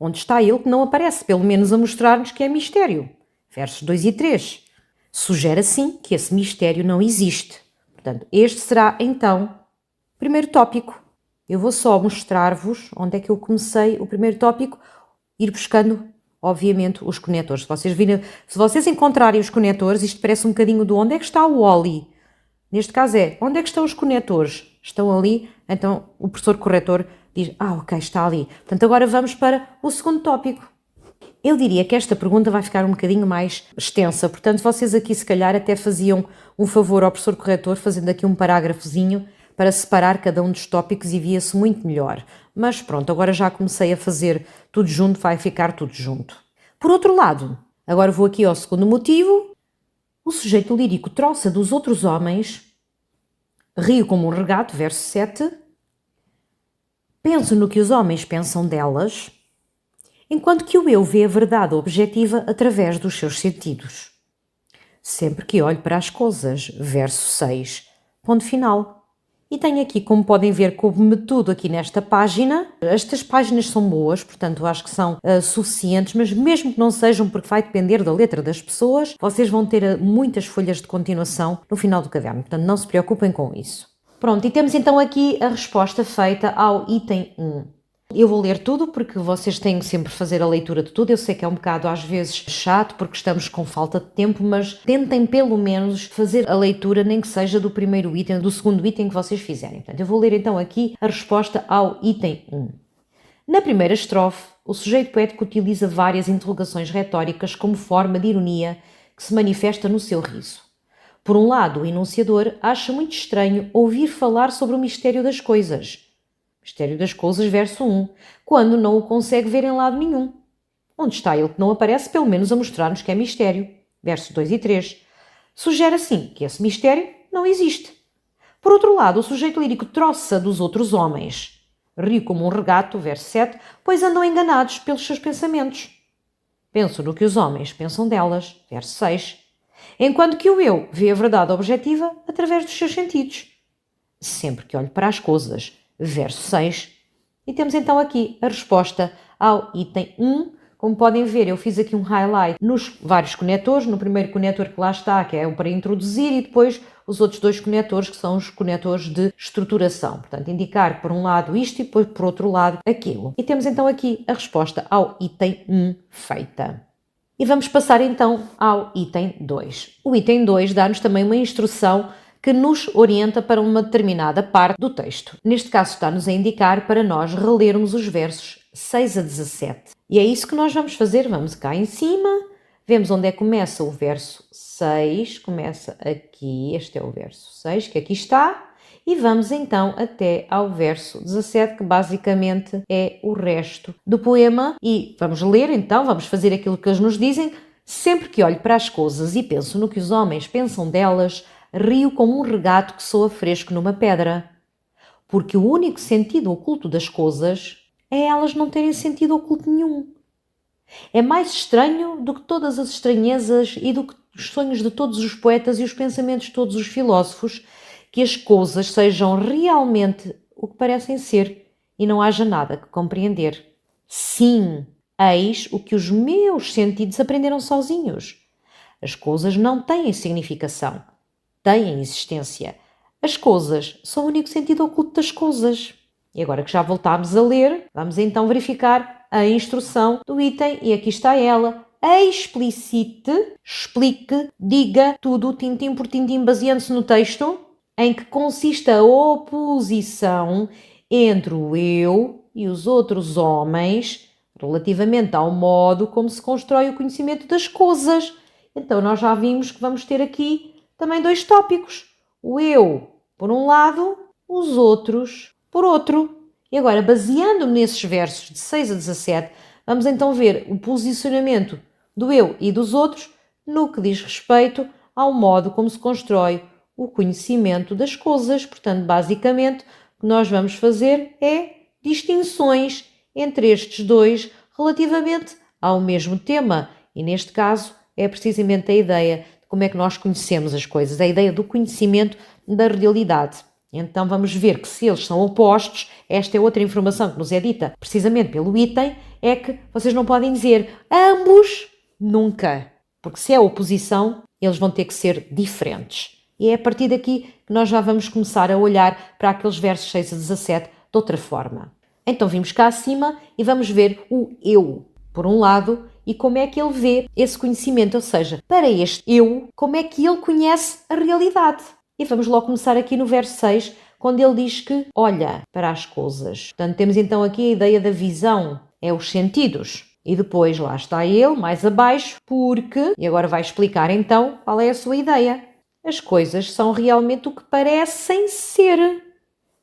Onde está ele que não aparece, pelo menos a mostrar-nos que é mistério? Versos 2 e 3. Sugere assim que esse mistério não existe. Portanto, este será então o primeiro tópico. Eu vou só mostrar-vos onde é que eu comecei o primeiro tópico, ir buscando obviamente os conectores. Se vocês encontrarem os conectores, isto parece um bocadinho do onde é que está o Oli. Neste caso é, onde é que estão os conectores? Estão ali, então o professor corretor diz, ok, está ali. Portanto, agora vamos para o segundo tópico. Eu diria que esta pergunta vai ficar um bocadinho mais extensa, portanto, vocês aqui se calhar até faziam um favor ao professor corretor, fazendo aqui um parágrafozinho para separar cada um dos tópicos e via-se muito melhor. Mas pronto, agora já comecei a fazer tudo junto, vai ficar tudo junto. Por outro lado, agora vou aqui ao segundo motivo. O sujeito lírico troça dos outros homens, rio como um regato, verso 7. Penso no que os homens pensam delas, enquanto que o eu vê a verdade objetiva através dos seus sentidos. Sempre que olho para as coisas, verso 6, ponto final. E tenho aqui, como podem ver, coube-me tudo aqui nesta página. Estas páginas são boas, portanto acho que são suficientes, mas mesmo que não sejam, porque vai depender da letra das pessoas, vocês vão ter muitas folhas de continuação no final do caderno, portanto não se preocupem com isso. Pronto, e temos então aqui a resposta feita ao item 1. Eu vou ler tudo porque vocês têm que sempre fazer a leitura de tudo. Eu sei que é um bocado às vezes chato porque estamos com falta de tempo, mas tentem pelo menos fazer a leitura, nem que seja do primeiro item, do segundo item que vocês fizerem. Portanto, eu vou ler então aqui a resposta ao item 1. Na primeira estrofe, o sujeito poético utiliza várias interrogações retóricas como forma de ironia que se manifesta no seu riso. Por um lado, o enunciador acha muito estranho ouvir falar sobre o mistério das coisas. Mistério das coisas, verso 1, quando não o consegue ver em lado nenhum. Onde está ele que não aparece, pelo menos a mostrar-nos que é mistério? Versos 2 e 3. Sugere assim que esse mistério não existe. Por outro lado, o sujeito lírico troça dos outros homens. Rio como um regato, verso 7, pois andam enganados pelos seus pensamentos. Penso no que os homens pensam delas, verso 6. Enquanto que o eu vê a verdade objetiva através dos seus sentidos. Sempre que olho para as coisas, verso 6. E temos então aqui a resposta ao item 1. Como podem ver, eu fiz aqui um highlight nos vários conectores. No primeiro conector que lá está, que é o para introduzir, e depois os outros dois conectores, que são os conectores de estruturação. Portanto, indicar por um lado isto e depois por outro lado aquilo. E temos então aqui a resposta ao item 1 feita. E vamos passar então ao item 2. O item 2 dá-nos também uma instrução que nos orienta para uma determinada parte do texto. Neste caso está-nos a indicar para nós relermos os versos 6 a 17. E é isso que nós vamos fazer. Vamos cá em cima, vemos onde é que começa o verso 6, começa aqui, este é o verso 6, que aqui está, e vamos então até ao verso 17, que basicamente é o resto do poema. E vamos ler então, vamos fazer aquilo que eles nos dizem. Sempre que olho para as coisas e penso no que os homens pensam delas, rio como um regato que soa fresco numa pedra. Porque o único sentido oculto das coisas é elas não terem sentido oculto nenhum. É mais estranho do que todas as estranhezas e do que os sonhos de todos os poetas e os pensamentos de todos os filósofos que as coisas sejam realmente o que parecem ser e não haja nada que compreender. Sim, eis o que os meus sentidos aprenderam sozinhos. As coisas não têm significação. Têm existência. As coisas são o único sentido oculto das coisas. E agora que já voltámos a ler, vamos então verificar a instrução do item, e aqui está ela. Explicite, explique, diga tudo, tintim por tintim, baseando-se no texto, em que consiste a oposição entre o eu e os outros homens, relativamente ao modo como se constrói o conhecimento das coisas. Então nós já vimos que vamos ter aqui também dois tópicos. O eu, por um lado, os outros, por outro. E agora, baseando-me nesses versos de 6 a 17, vamos então ver o posicionamento do eu e dos outros no que diz respeito ao modo como se constrói o conhecimento das coisas. Portanto, basicamente, o que nós vamos fazer é distinções entre estes dois relativamente ao mesmo tema. E neste caso, é precisamente a ideia de como é que nós conhecemos as coisas, a ideia do conhecimento da realidade. Então vamos ver que se eles são opostos, esta é outra informação que nos é dita precisamente pelo item, é que vocês não podem dizer ambos nunca, porque se é oposição, eles vão ter que ser diferentes. E é a partir daqui que nós já vamos começar a olhar para aqueles versos 6 a 17 de outra forma. Então vimos cá acima e vamos ver o eu, por um lado, e como é que ele vê esse conhecimento, ou seja, para este eu, como é que ele conhece a realidade. E vamos logo começar aqui no verso 6, quando ele diz que olha para as coisas. Portanto, temos então aqui a ideia da visão, é os sentidos. E depois lá está ele, mais abaixo, porque, e agora vai explicar então qual é a sua ideia. As coisas são realmente o que parecem ser.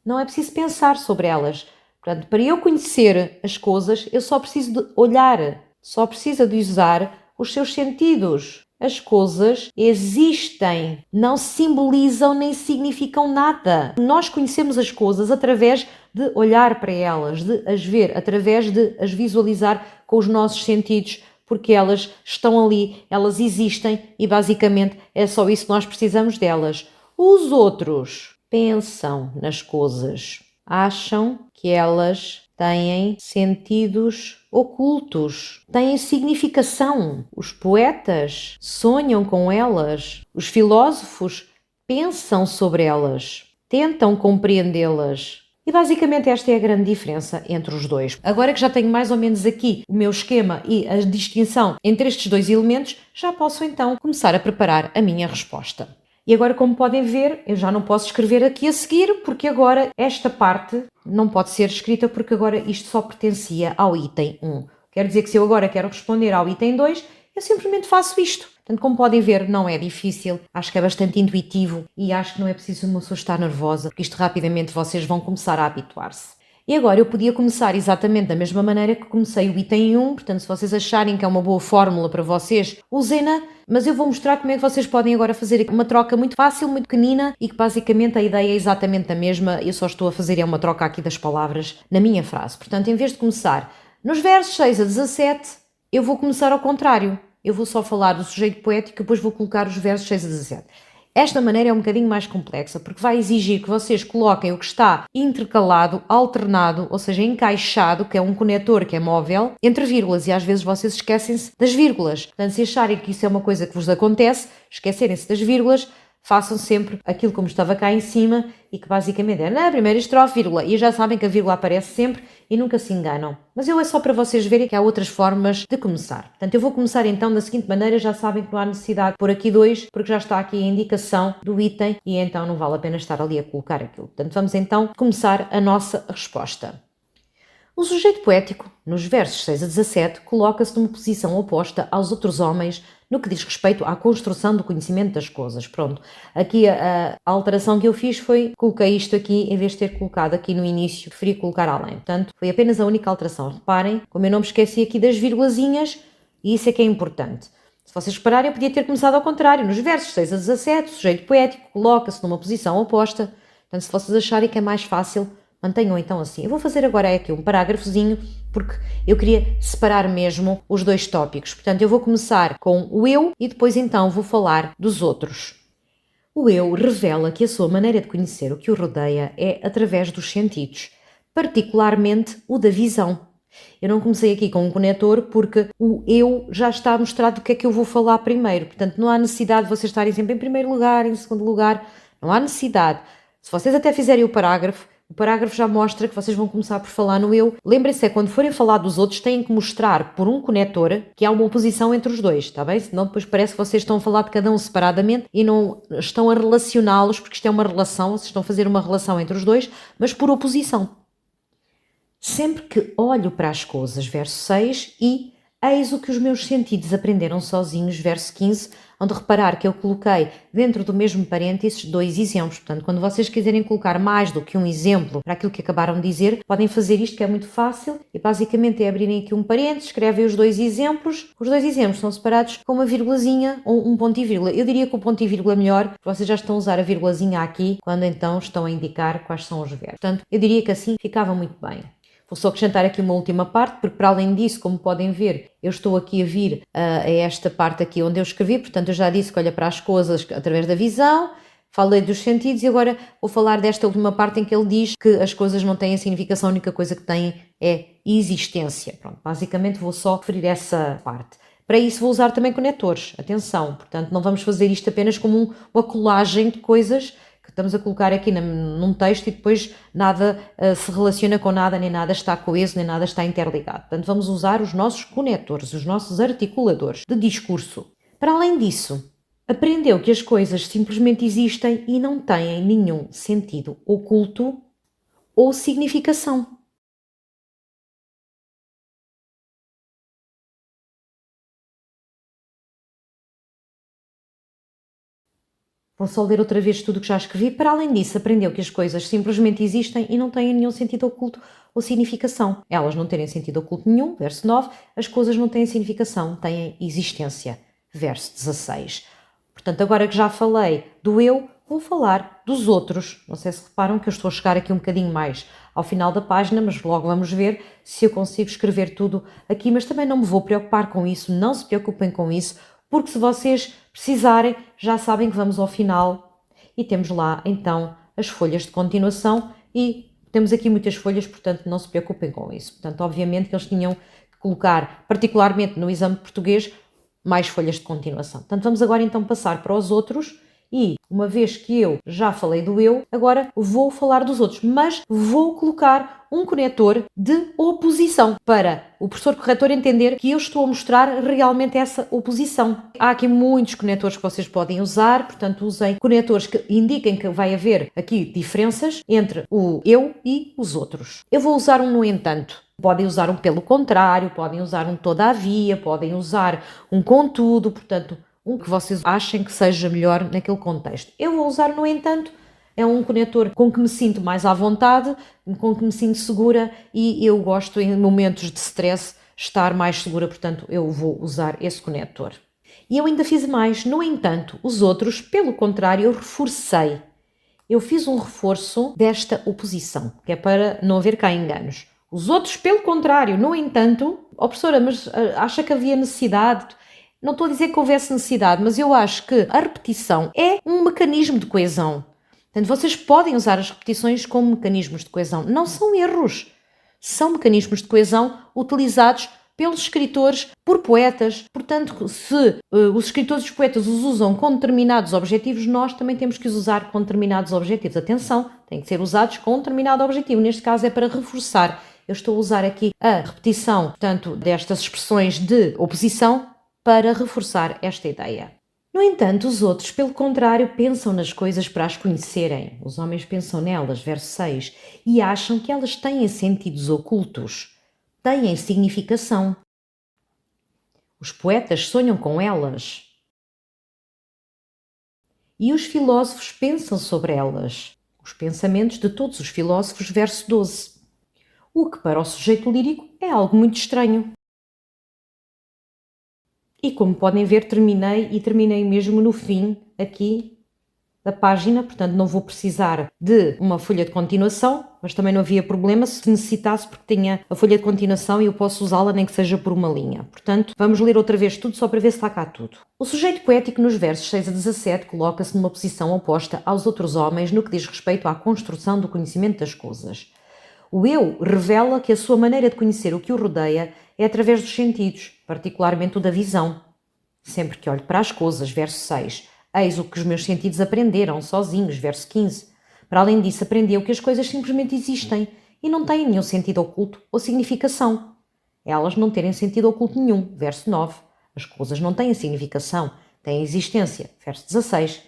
Não é preciso pensar sobre elas. Portanto, para eu conhecer as coisas, eu só preciso de olhar, só preciso de usar os seus sentidos. As coisas existem, não simbolizam nem significam nada. Nós conhecemos as coisas através de olhar para elas, de as ver, através de as visualizar com os nossos sentidos, porque elas estão ali, elas existem e basicamente é só isso que nós precisamos delas. Os outros pensam nas coisas, acham que elas têm sentidos ocultos, têm significação. Os poetas sonham com elas, os filósofos pensam sobre elas. tentam compreendê-las. E basicamente esta é a grande diferença entre os dois. Agora que já tenho mais ou menos aqui o meu esquema e a distinção entre estes dois elementos, já posso então começar a preparar a minha resposta. E agora, como podem ver, eu já não posso escrever aqui a seguir, porque agora esta parte não pode ser escrita, porque agora isto só pertencia ao item 1. Quer dizer que se eu agora quero responder ao item 2, eu simplesmente faço isto. Portanto, como podem ver, não é difícil, acho que é bastante intuitivo e acho que não é preciso uma pessoa estar nervosa, porque isto rapidamente vocês vão começar a habituar-se. E agora eu podia começar exatamente da mesma maneira que comecei o item 1, portanto se vocês acharem que é uma boa fórmula para vocês, usem-na, mas eu vou mostrar como é que vocês podem agora fazer uma troca muito fácil, muito pequenina e que basicamente a ideia é exatamente a mesma, eu só estou a fazer uma troca aqui das palavras na minha frase. Portanto, em vez de começar nos versos 6 a 17, eu vou começar ao contrário. Eu vou só falar do sujeito poético e depois vou colocar os versos 6 a 17. Esta maneira é um bocadinho mais complexa, porque vai exigir que vocês coloquem o que está intercalado, alternado, ou seja, encaixado, que é um conector que é móvel, entre vírgulas, e às vezes vocês esquecem-se das vírgulas. Portanto, se acharem que isso é uma coisa que vos acontece, esquecerem-se das vírgulas, façam sempre aquilo como estava cá em cima e que basicamente é na primeira estrofe, vírgula, e já sabem que a vírgula aparece sempre e nunca se enganam. Mas é só para vocês verem que há outras formas de começar. Portanto, eu vou começar então da seguinte maneira, já sabem que não há necessidade de pôr aqui 2, porque já está aqui a indicação do item e então não vale a pena estar ali a colocar aquilo. Portanto, vamos então começar a nossa resposta. O sujeito poético, nos versos 6 a 17, coloca-se numa posição oposta aos outros homens no que diz respeito à construção do conhecimento das coisas. Pronto, aqui a alteração que eu fiz foi, coloquei isto aqui, em vez de ter colocado aqui no início, preferi colocar além. Portanto, foi apenas a única alteração. Reparem, como eu não me esqueci aqui das vírgulazinhas, e isso é que é importante. Se vocês repararem, eu podia ter começado ao contrário. Nos versos 6 a 17, o sujeito poético coloca-se numa posição oposta. Portanto, se vocês acharem que é mais fácil, mantenham então assim. Eu vou fazer agora aqui um parágrafozinho, porque eu queria separar mesmo os dois tópicos. Portanto, eu vou começar com o eu e depois então vou falar dos outros. O eu revela que a sua maneira de conhecer o que o rodeia é através dos sentidos, particularmente o da visão. Eu não comecei aqui com um conector porque o eu já está mostrado do que é que eu vou falar primeiro. Portanto, não há necessidade de vocês estarem sempre em primeiro lugar, em segundo lugar. Não há necessidade. Se vocês até fizerem o parágrafo já mostra que vocês vão começar por falar no eu. Lembrem-se, quando forem falar dos outros, têm que mostrar por um conector que há uma oposição entre os dois, está bem? Senão depois parece que vocês estão a falar de cada um separadamente e não estão a relacioná-los, porque isto é uma relação, vocês estão a fazer uma relação entre os dois, mas por oposição. Sempre que olho para as coisas, verso 6, e eis o que os meus sentidos aprenderam sozinhos, verso 15, onde reparar que eu coloquei dentro do mesmo parênteses 2 exemplos. Portanto, quando vocês quiserem colocar mais do que um exemplo para aquilo que acabaram de dizer, podem fazer isto, que é muito fácil, e basicamente é abrirem aqui um parênteses, escrevem os 2 exemplos. Os 2 exemplos são separados com uma vírgulazinha ou um ponto e vírgula. Eu diria que o ponto e vírgula é melhor, porque vocês já estão a usar a vírgulazinha aqui, quando então estão a indicar quais são os verbos. Portanto, eu diria que assim ficava muito bem. Vou só acrescentar aqui uma última parte, porque para além disso, como podem ver, eu estou aqui a vir a esta parte aqui onde eu escrevi, portanto eu já disse que olha para as coisas através da visão, falei dos sentidos e agora vou falar desta última parte em que ele diz que as coisas não têm significação, a única coisa que têm é existência. Pronto, basicamente vou só referir essa parte. Para isso vou usar também conectores, atenção, portanto não vamos fazer isto apenas como uma colagem de coisas que estamos a colocar aqui num texto e depois nada se relaciona com nada, nem nada está coeso, nem nada está interligado. Portanto, vamos usar os nossos conectores, os nossos articuladores de discurso. Para além disso, aprendeu que as coisas simplesmente existem e não têm nenhum sentido oculto ou significação. Vou só ler outra vez tudo o que já escrevi. Para além disso, aprendeu que as coisas simplesmente existem e não têm nenhum sentido oculto ou significação. Elas não terem sentido oculto nenhum, verso 9. As coisas não têm significação, têm existência, verso 16. Portanto, agora que já falei do eu, vou falar dos outros. Não sei se reparam que eu estou a chegar aqui um bocadinho mais ao final da página, mas logo vamos ver se eu consigo escrever tudo aqui. Mas também não me vou preocupar com isso, não se preocupem com isso, porque se vocês precisarem, já sabem que vamos ao final e temos lá então as folhas de continuação e temos aqui muitas folhas, portanto não se preocupem com isso. Portanto, obviamente que eles tinham que colocar, particularmente no exame de português, mais folhas de continuação. Portanto, vamos agora então passar para os outros E, uma vez que eu já falei do eu, agora vou falar dos outros, mas vou colocar um conector de oposição para o professor corretor entender que eu estou a mostrar realmente essa oposição. Há aqui muitos conectores que vocês podem usar, portanto usem conectores que indiquem que vai haver aqui diferenças entre o eu e os outros. Eu vou usar um no entanto. Podem usar um pelo contrário, podem usar um todavia, podem usar um contudo, portanto, um que vocês achem que seja melhor naquele contexto. Eu vou usar no entanto, é um conector com que me sinto mais à vontade, com que me sinto segura e eu gosto em momentos de stress estar mais segura, portanto eu vou usar esse conector. E eu ainda fiz mais, no entanto, os outros, pelo contrário, eu reforcei. Eu fiz um reforço desta oposição, que é para não haver cá enganos. Os outros, pelo contrário, no entanto, professora, mas acha que havia necessidade? Não estou a dizer que houvesse necessidade, mas eu acho que a repetição é um mecanismo de coesão. Portanto, vocês podem usar as repetições como mecanismos de coesão. Não são erros, são mecanismos de coesão utilizados pelos escritores, por poetas. Portanto, se os escritores e os poetas os usam com determinados objetivos, nós também temos que os usar com determinados objetivos. Atenção, têm que ser usados com um determinado objetivo. Neste caso é para reforçar. Eu estou a usar aqui a repetição, portanto, destas expressões de oposição para reforçar esta ideia. No entanto, os outros, pelo contrário, pensam nas coisas para as conhecerem. Os homens pensam nelas, verso 6, e acham que elas têm sentidos ocultos, têm significação. Os poetas sonham com elas. E os filósofos pensam sobre elas. Os pensamentos de todos os filósofos, verso 12. O que para o sujeito lírico é algo muito estranho. E como podem ver, terminei mesmo no fim aqui da página, portanto não vou precisar de uma folha de continuação, mas também não havia problema se necessitasse, porque tinha a folha de continuação e eu posso usá-la nem que seja por uma linha. Portanto, vamos ler outra vez tudo só para ver se está cá tudo. O sujeito poético nos versos 6 a 17 coloca-se numa posição oposta aos outros homens no que diz respeito à construção do conhecimento das coisas. O eu revela que a sua maneira de conhecer o que o rodeia é através dos sentidos, particularmente o da visão. Sempre que olho para as coisas, verso 6, eis o que os meus sentidos aprenderam, sozinhos, verso 15. Para além disso, aprendeu que as coisas simplesmente existem e não têm nenhum sentido oculto ou significação. Elas não terem sentido oculto nenhum, verso 9. As coisas não têm significação, têm existência, verso 16.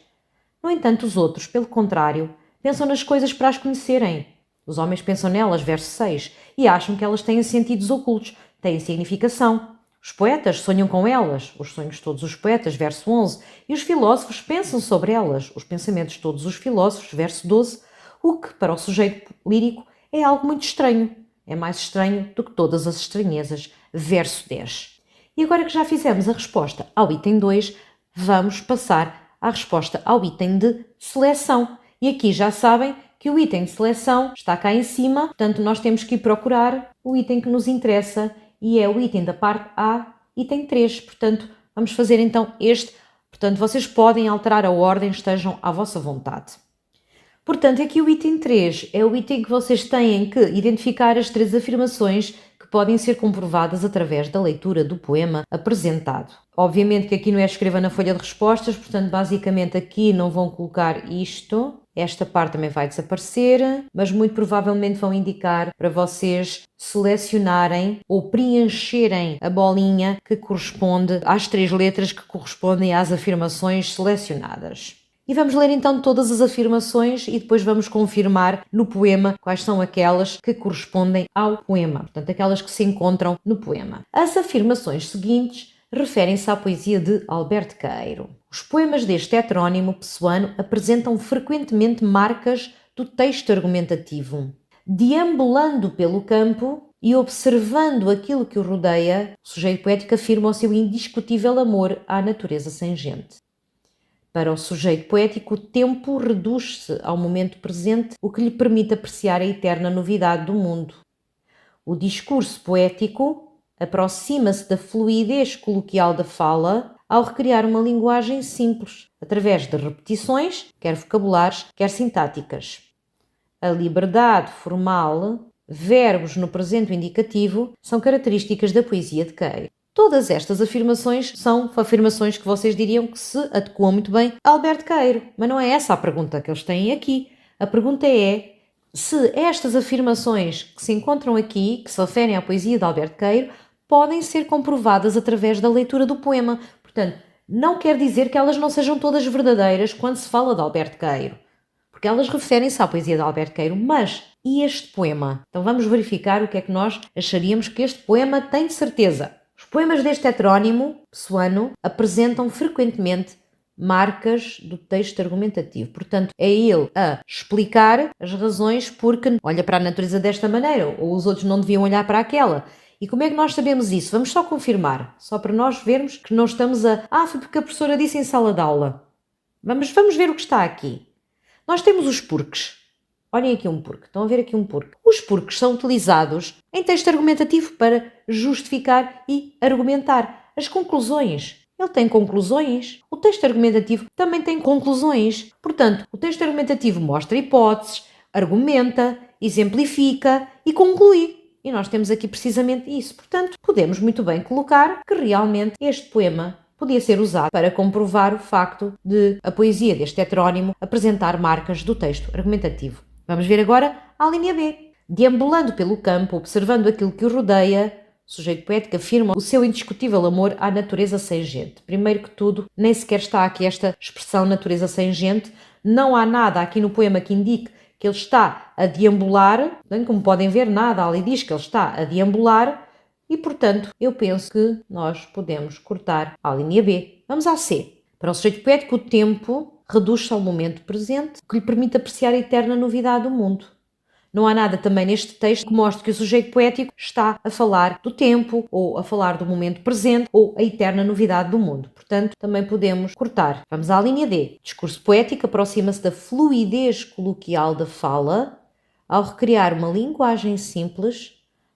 No entanto, os outros, pelo contrário, pensam nas coisas para as conhecerem. Os homens pensam nelas, verso 6, e acham que elas têm sentidos ocultos, têm significação. Os poetas sonham com elas, os sonhos de todos os poetas, verso 11, e os filósofos pensam sobre elas, os pensamentos de todos os filósofos, verso 12, o que, para o sujeito lírico, é algo muito estranho. É mais estranho do que todas as estranhezas, verso 10. E agora que já fizemos a resposta ao item 2, vamos passar à resposta ao item de seleção. E aqui já sabem que o item de seleção está cá em cima, portanto nós temos que ir procurar o item que nos interessa e é o item da parte A, item 3. Portanto, vamos fazer então este. Portanto, vocês podem alterar a ordem, estejam à vossa vontade. Portanto, aqui o item 3 é o item que vocês têm que identificar as 3 afirmações que podem ser comprovadas através da leitura do poema apresentado. Obviamente que aqui não é escreva na folha de respostas, portanto, basicamente aqui não vão colocar isto. Esta parte também vai desaparecer, mas muito provavelmente vão indicar para vocês selecionarem ou preencherem a bolinha que corresponde às 3 letras que correspondem às afirmações selecionadas. E vamos ler então todas as afirmações e depois vamos confirmar no poema quais são aquelas que correspondem ao poema, portanto, aquelas que se encontram no poema. As afirmações seguintes referem-se à poesia de Alberto Queiro. Os poemas deste heterónimo pessoano apresentam frequentemente marcas do texto argumentativo. Deambulando pelo campo e observando aquilo que o rodeia, o sujeito poético afirma o seu indiscutível amor à natureza sem gente. Para o sujeito poético, o tempo reduz-se ao momento presente, o que lhe permite apreciar a eterna novidade do mundo. O discurso poético aproxima-se da fluidez coloquial da fala ao recriar uma linguagem simples, através de repetições, quer vocabulares, quer sintáticas. A liberdade formal, verbos no presente indicativo, são características da poesia de Queiro. Todas estas afirmações são afirmações que vocês diriam que se adequam muito bem a Alberto Queiro, mas não é essa a pergunta que eles têm aqui. A pergunta é se estas afirmações que se encontram aqui, que se referem à poesia de Alberto Queiro, podem ser comprovadas através da leitura do poema. Portanto, não quer dizer que elas não sejam todas verdadeiras quando se fala de Alberto Queiro, porque elas referem-se à poesia de Alberto Queiro, mas e este poema? Então vamos verificar o que é que nós acharíamos que este poema tem de certeza. Os poemas deste heterónimo pessoano apresentam frequentemente marcas do texto argumentativo. Portanto, é ele a explicar as razões porque olha para a natureza desta maneira ou os outros não deviam olhar para aquela. E como é que nós sabemos isso? Vamos só confirmar, só para nós vermos que não estamos foi porque a professora disse em sala de aula. Vamos ver o que está aqui. Nós temos os porques. Olhem aqui um porco. Estão a ver aqui um porco. Os porcos são utilizados em texto argumentativo para justificar e argumentar as conclusões. Ele tem conclusões. O texto argumentativo também tem conclusões. Portanto, o texto argumentativo mostra hipóteses, argumenta, exemplifica e conclui. E nós temos aqui precisamente isso. Portanto, podemos muito bem colocar que realmente este poema podia ser usado para comprovar o facto de a poesia deste heterónimo apresentar marcas do texto argumentativo. Vamos ver agora a linha B. Deambulando pelo campo, observando aquilo que o rodeia, o sujeito poético afirma o seu indiscutível amor à natureza sem gente. Primeiro que tudo, nem sequer está aqui esta expressão natureza sem gente. Não há nada aqui no poema que indique que ele está a deambular. Como podem ver, nada ali diz que ele está a deambular. E, portanto, eu penso que nós podemos cortar a linha B. Vamos à C. Para o sujeito poético, o tempo reduz-se ao momento presente, o que lhe permite apreciar a eterna novidade do mundo. Não há nada também neste texto que mostre que o sujeito poético está a falar do tempo, ou a falar do momento presente, ou a eterna novidade do mundo. Portanto, também podemos cortar. Vamos à linha D. O discurso poético aproxima-se da fluidez coloquial da fala, ao recriar uma linguagem simples,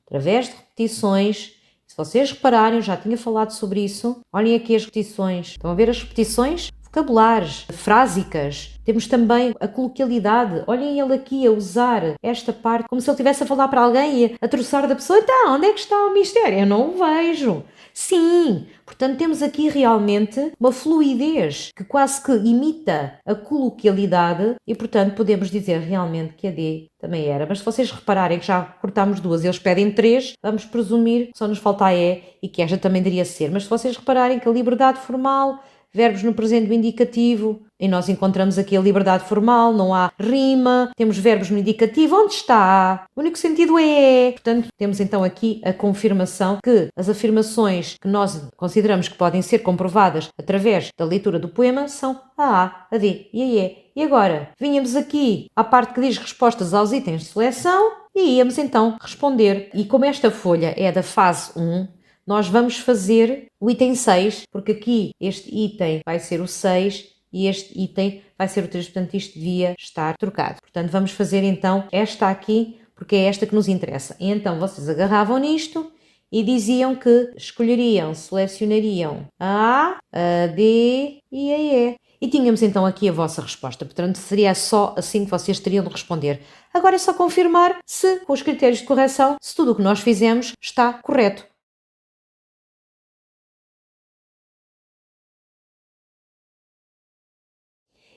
através de repetições. Se vocês repararem, eu já tinha falado sobre isso. Olhem aqui as repetições. Estão a ver as repetições? Vocabulares, frásicas. Temos também a coloquialidade. Olhem ele aqui a usar esta parte como se ele estivesse a falar para alguém e a troçar da pessoa. Então, onde é que está o mistério? Eu não o vejo. Sim, portanto temos aqui realmente uma fluidez que quase que imita a coloquialidade e, portanto, podemos dizer realmente que a D também era. Mas se vocês repararem que já cortámos duas e eles pedem três, vamos presumir que só nos falta a E e que esta também deveria ser. Mas se vocês repararem que a liberdade formal, verbos no presente do indicativo, e nós encontramos aqui a liberdade formal, não há rima, temos verbos no indicativo, onde está? O único sentido é. Portanto, temos então aqui a confirmação que as afirmações que nós consideramos que podem ser comprovadas através da leitura do poema são a D e a E. E agora, vínhamos aqui à parte que diz respostas aos itens de seleção e íamos então responder. E como esta folha é da fase 1, nós vamos fazer o item 6, porque aqui este item vai ser o 6 e este item vai ser o 3, portanto isto devia estar trocado. Portanto, vamos fazer então esta aqui, porque é esta que nos interessa. E então vocês agarravam nisto e diziam que escolheriam, selecionariam a D e a E. E tínhamos então aqui a vossa resposta, portanto seria só assim que vocês teriam de responder. Agora é só confirmar se, com os critérios de correção, se tudo o que nós fizemos está correto.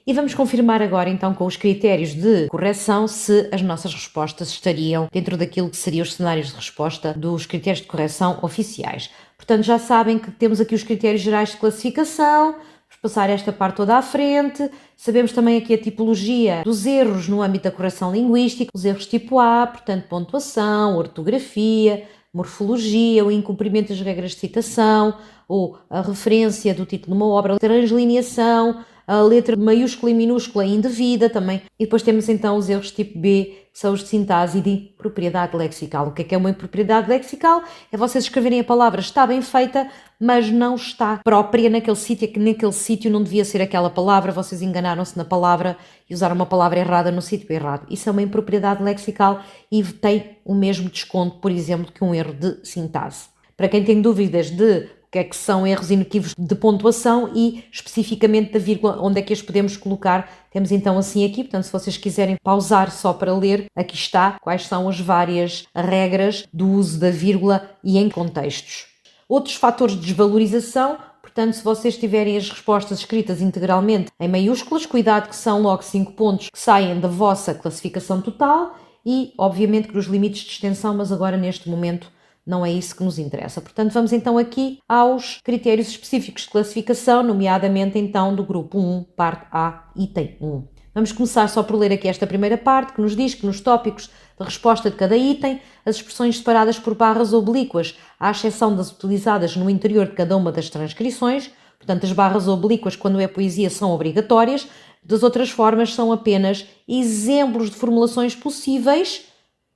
E vamos confirmar agora então com os critérios de correção se as nossas respostas estariam dentro daquilo que seriam os cenários de resposta dos critérios de correção oficiais. Portanto, já sabem que temos aqui os critérios gerais de classificação. Vamos passar esta parte toda à frente. Sabemos também aqui a tipologia dos erros no âmbito da correção linguística, os erros tipo A, portanto pontuação, ortografia, morfologia, o incumprimento das regras de citação, ou a referência do título de uma obra, a translineação, a letra maiúscula e minúscula indevida também. E depois temos então os erros tipo B, que são os de sintase e de propriedade lexical. O que é uma propriedade lexical? É vocês escreverem a palavra está bem feita, mas não está própria naquele sítio, que naquele sítio não devia ser aquela palavra, vocês enganaram-se na palavra e usaram uma palavra errada no sítio errado. Isso é uma impropriedade lexical e tem o mesmo desconto, por exemplo, que um erro de sintase. Para quem tem dúvidas de o que é que são erros inequívocos de pontuação e especificamente da vírgula, onde é que as podemos colocar, temos então assim aqui, portanto se vocês quiserem pausar só para ler, aqui está quais são as várias regras do uso da vírgula e em contextos. outros fatores de desvalorização. Portanto, se vocês tiverem as respostas escritas integralmente em maiúsculas, cuidado que são logo 5 pontos que saem da vossa classificação total e, obviamente, que nos limites de extensão, mas agora neste momento não é isso que nos interessa. Portanto, vamos então aqui aos critérios específicos de classificação, nomeadamente então do grupo 1, parte A, item 1. Vamos começar só por ler aqui esta primeira parte, que nos diz que nos tópicos de resposta de cada item, as expressões separadas por barras oblíquas, à exceção das utilizadas no interior de cada uma das transcrições, portanto as barras oblíquas quando é poesia são obrigatórias, das outras formas são apenas exemplos de formulações possíveis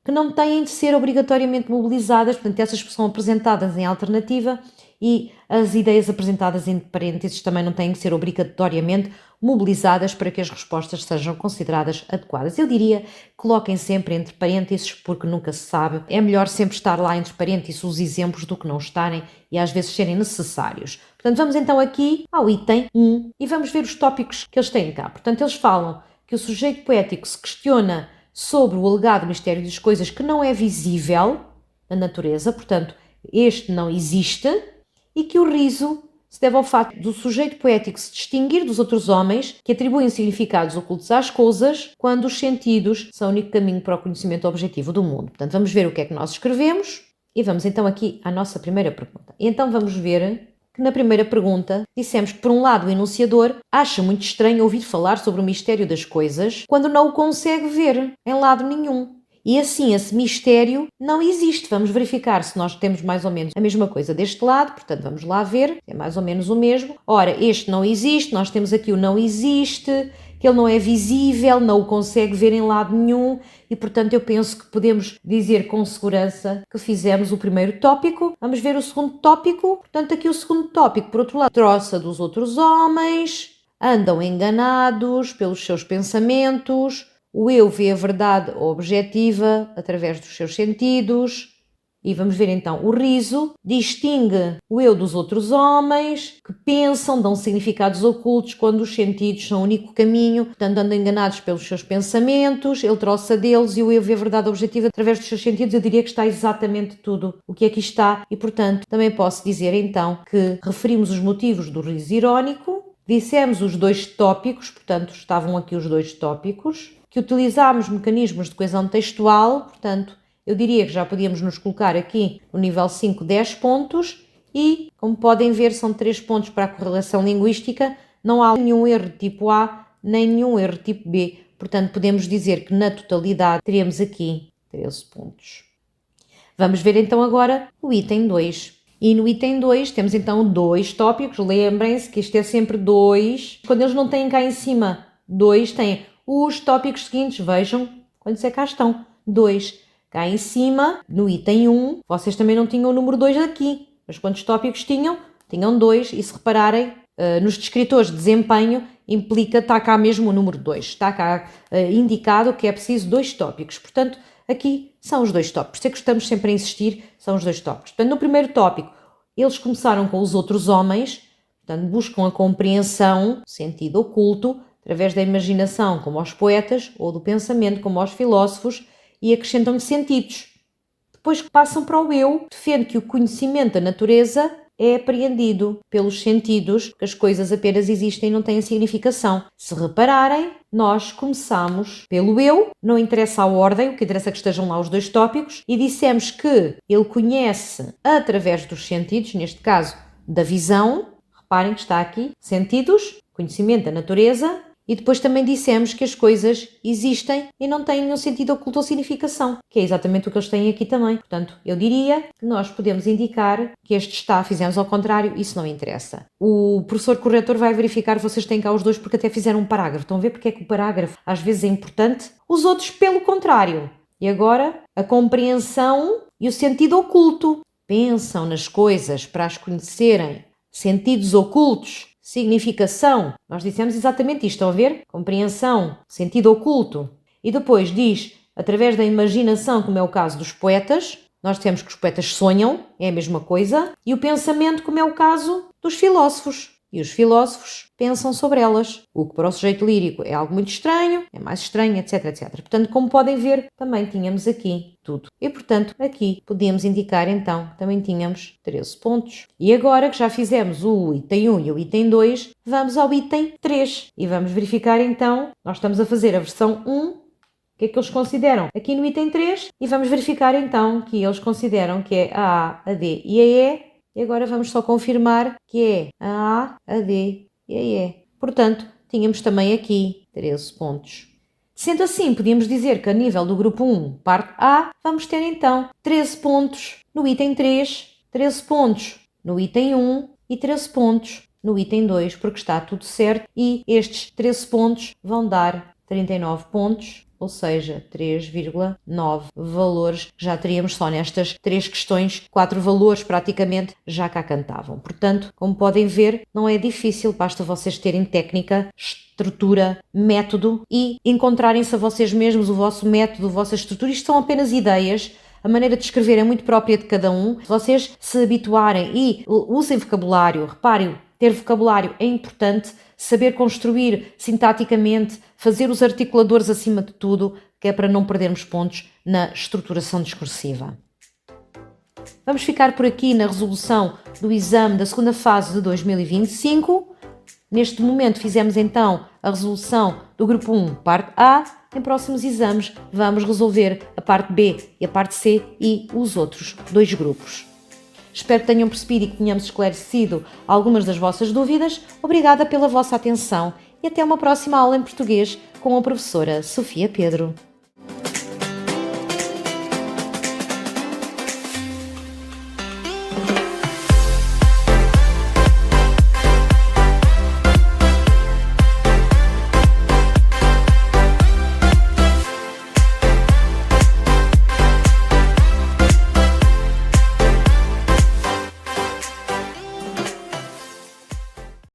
que não têm de ser obrigatoriamente mobilizadas, portanto essas são apresentadas em alternativa e as ideias apresentadas entre parênteses também não têm que ser obrigatoriamente mobilizadas para que as respostas sejam consideradas adequadas. Eu diria, coloquem sempre entre parênteses, porque nunca se sabe. É melhor sempre estar lá entre parênteses os exemplos do que não estarem e às vezes serem necessários. Portanto, vamos então aqui ao item 1 e vamos ver os tópicos que eles têm cá. Portanto, eles falam que o sujeito poético se questiona sobre o alegado mistério das coisas que não é visível na natureza, portanto, este não existe, e que o riso se deve ao facto do sujeito poético se distinguir dos outros homens que atribuem significados ocultos às coisas quando os sentidos são o único caminho para o conhecimento objetivo do mundo. Portanto, vamos ver o que é que nós escrevemos e vamos então aqui à nossa primeira pergunta. E então vamos ver que na primeira pergunta dissemos que, por um lado, o enunciador acha muito estranho ouvir falar sobre o mistério das coisas quando não o consegue ver em lado nenhum. E assim, esse mistério não existe. Vamos verificar se nós temos mais ou menos a mesma coisa deste lado. Portanto, vamos lá ver. É mais ou menos o mesmo. Ora, este não existe. Nós temos aqui o não existe, que ele não é visível, não o consegue ver em lado nenhum. E, portanto, eu penso que podemos dizer com segurança que fizemos o primeiro tópico. Vamos ver o segundo tópico. Portanto, aqui o segundo tópico, por outro lado, troça dos outros homens, andam enganados pelos seus pensamentos. O eu vê a verdade objetiva através dos seus sentidos. E vamos ver então o riso. Distingue o eu dos outros homens que pensam, dão significados ocultos quando os sentidos são o único caminho, portanto andam enganados pelos seus pensamentos. Ele troça deles e o eu vê a verdade objetiva através dos seus sentidos. Eu diria que está exatamente tudo o que aqui está e, portanto, também posso dizer então que referimos os motivos do riso irónico. Dissemos os dois tópicos, portanto estavam aqui os dois tópicos. Que utilizámos mecanismos de coesão textual, portanto, eu diria que já podíamos nos colocar aqui no nível 5, 10 pontos e, como podem ver, são 3 pontos para a correlação linguística, não há nenhum erro de tipo A, nem nenhum erro de tipo B, portanto, podemos dizer que na totalidade teremos aqui 13 pontos. Vamos ver então agora o item 2. E no item 2 temos então 2 tópicos, lembrem-se que isto é sempre 2, quando eles não têm cá em cima 2, têm os tópicos seguintes, vejam quando é cá estão, 2. Cá em cima, no item 1, vocês também não tinham o número 2 aqui, mas quantos tópicos tinham? Tinham 2 e se repararem, nos descritores de desempenho, implica, está cá mesmo o número 2, está cá indicado que é preciso 2 tópicos, portanto, aqui são os 2 tópicos, sei que estamos sempre a insistir, são os 2 tópicos. Portanto, no primeiro tópico, eles começaram com os outros homens, portanto, buscam a compreensão, sentido oculto, através da imaginação, como aos poetas, ou do pensamento, como aos filósofos, e acrescentam-lhe sentidos. Depois que passam para o eu, defende que o conhecimento da natureza é apreendido pelos sentidos, que as coisas apenas existem e não têm significação. Se repararem, nós começamos pelo eu, não interessa a ordem, o que interessa é que estejam lá os 2 tópicos, e dissemos que ele conhece através dos sentidos, neste caso da visão, reparem que está aqui, sentidos, conhecimento da natureza. E depois também dissemos que as coisas existem e não têm nenhum sentido oculto ou significação, que é exatamente o que eles têm aqui também. Portanto, eu diria que nós podemos indicar que este está, fizemos ao contrário, isso não interessa. O professor corretor vai verificar se vocês têm cá os 2 porque até fizeram um parágrafo. Estão a ver porque é que o parágrafo às vezes é importante? Os outros pelo contrário. E agora, a compreensão e o sentido oculto. Pensam nas coisas para as conhecerem. Sentidos ocultos. Significação, nós dissemos exatamente isto, estão a ver? Compreensão, sentido oculto. E depois diz, através da imaginação, como é o caso dos poetas, nós dissemos que os poetas sonham, é a mesma coisa, e o pensamento, como é o caso dos filósofos. e os filósofos pensam sobre elas, o que para o sujeito lírico é algo muito estranho, é mais estranho, etc, etc. Portanto, como podem ver, também tínhamos aqui tudo. E, portanto, aqui podíamos indicar, então, que também tínhamos 13 pontos. E agora que já fizemos o item 1 e o item 2, vamos ao item 3. E vamos verificar, então, nós estamos a fazer a versão 1, o que é que eles consideram aqui no item 3, e vamos verificar, então, que eles consideram que é a D e a E, e agora vamos só confirmar que é a D e a E. Portanto, tínhamos também aqui 13 pontos. Sendo assim, podíamos dizer que a nível do grupo 1, parte A, vamos ter então 13 pontos no item 3, 13 pontos no item 1 e 13 pontos no item 2, porque está tudo certo, e estes 13 pontos vão dar 39 pontos, ou seja, 3,9 valores. Já teríamos só nestas 3 questões, 4 valores praticamente já cá cantavam. Portanto, como podem ver, não é difícil, basta vocês terem técnica, estrutura, método e encontrarem-se a vocês mesmos o vosso método, a vossa estrutura. Isto são apenas ideias. A maneira de escrever é muito própria de cada um. Se vocês se habituarem e usem vocabulário, reparem, ter vocabulário é importante, saber construir sintaticamente, fazer os articuladores acima de tudo, que é para não perdermos pontos na estruturação discursiva. Vamos ficar por aqui na resolução do exame da segunda fase de 2025. Neste momento fizemos então a resolução do grupo 1, parte A. Em próximos exames vamos resolver a parte B e a parte C e os outros 2 grupos. Espero que tenham percebido e que tenhamos esclarecido algumas das vossas dúvidas. Obrigada pela vossa atenção e até uma próxima aula em português com a professora Sofia Pedro.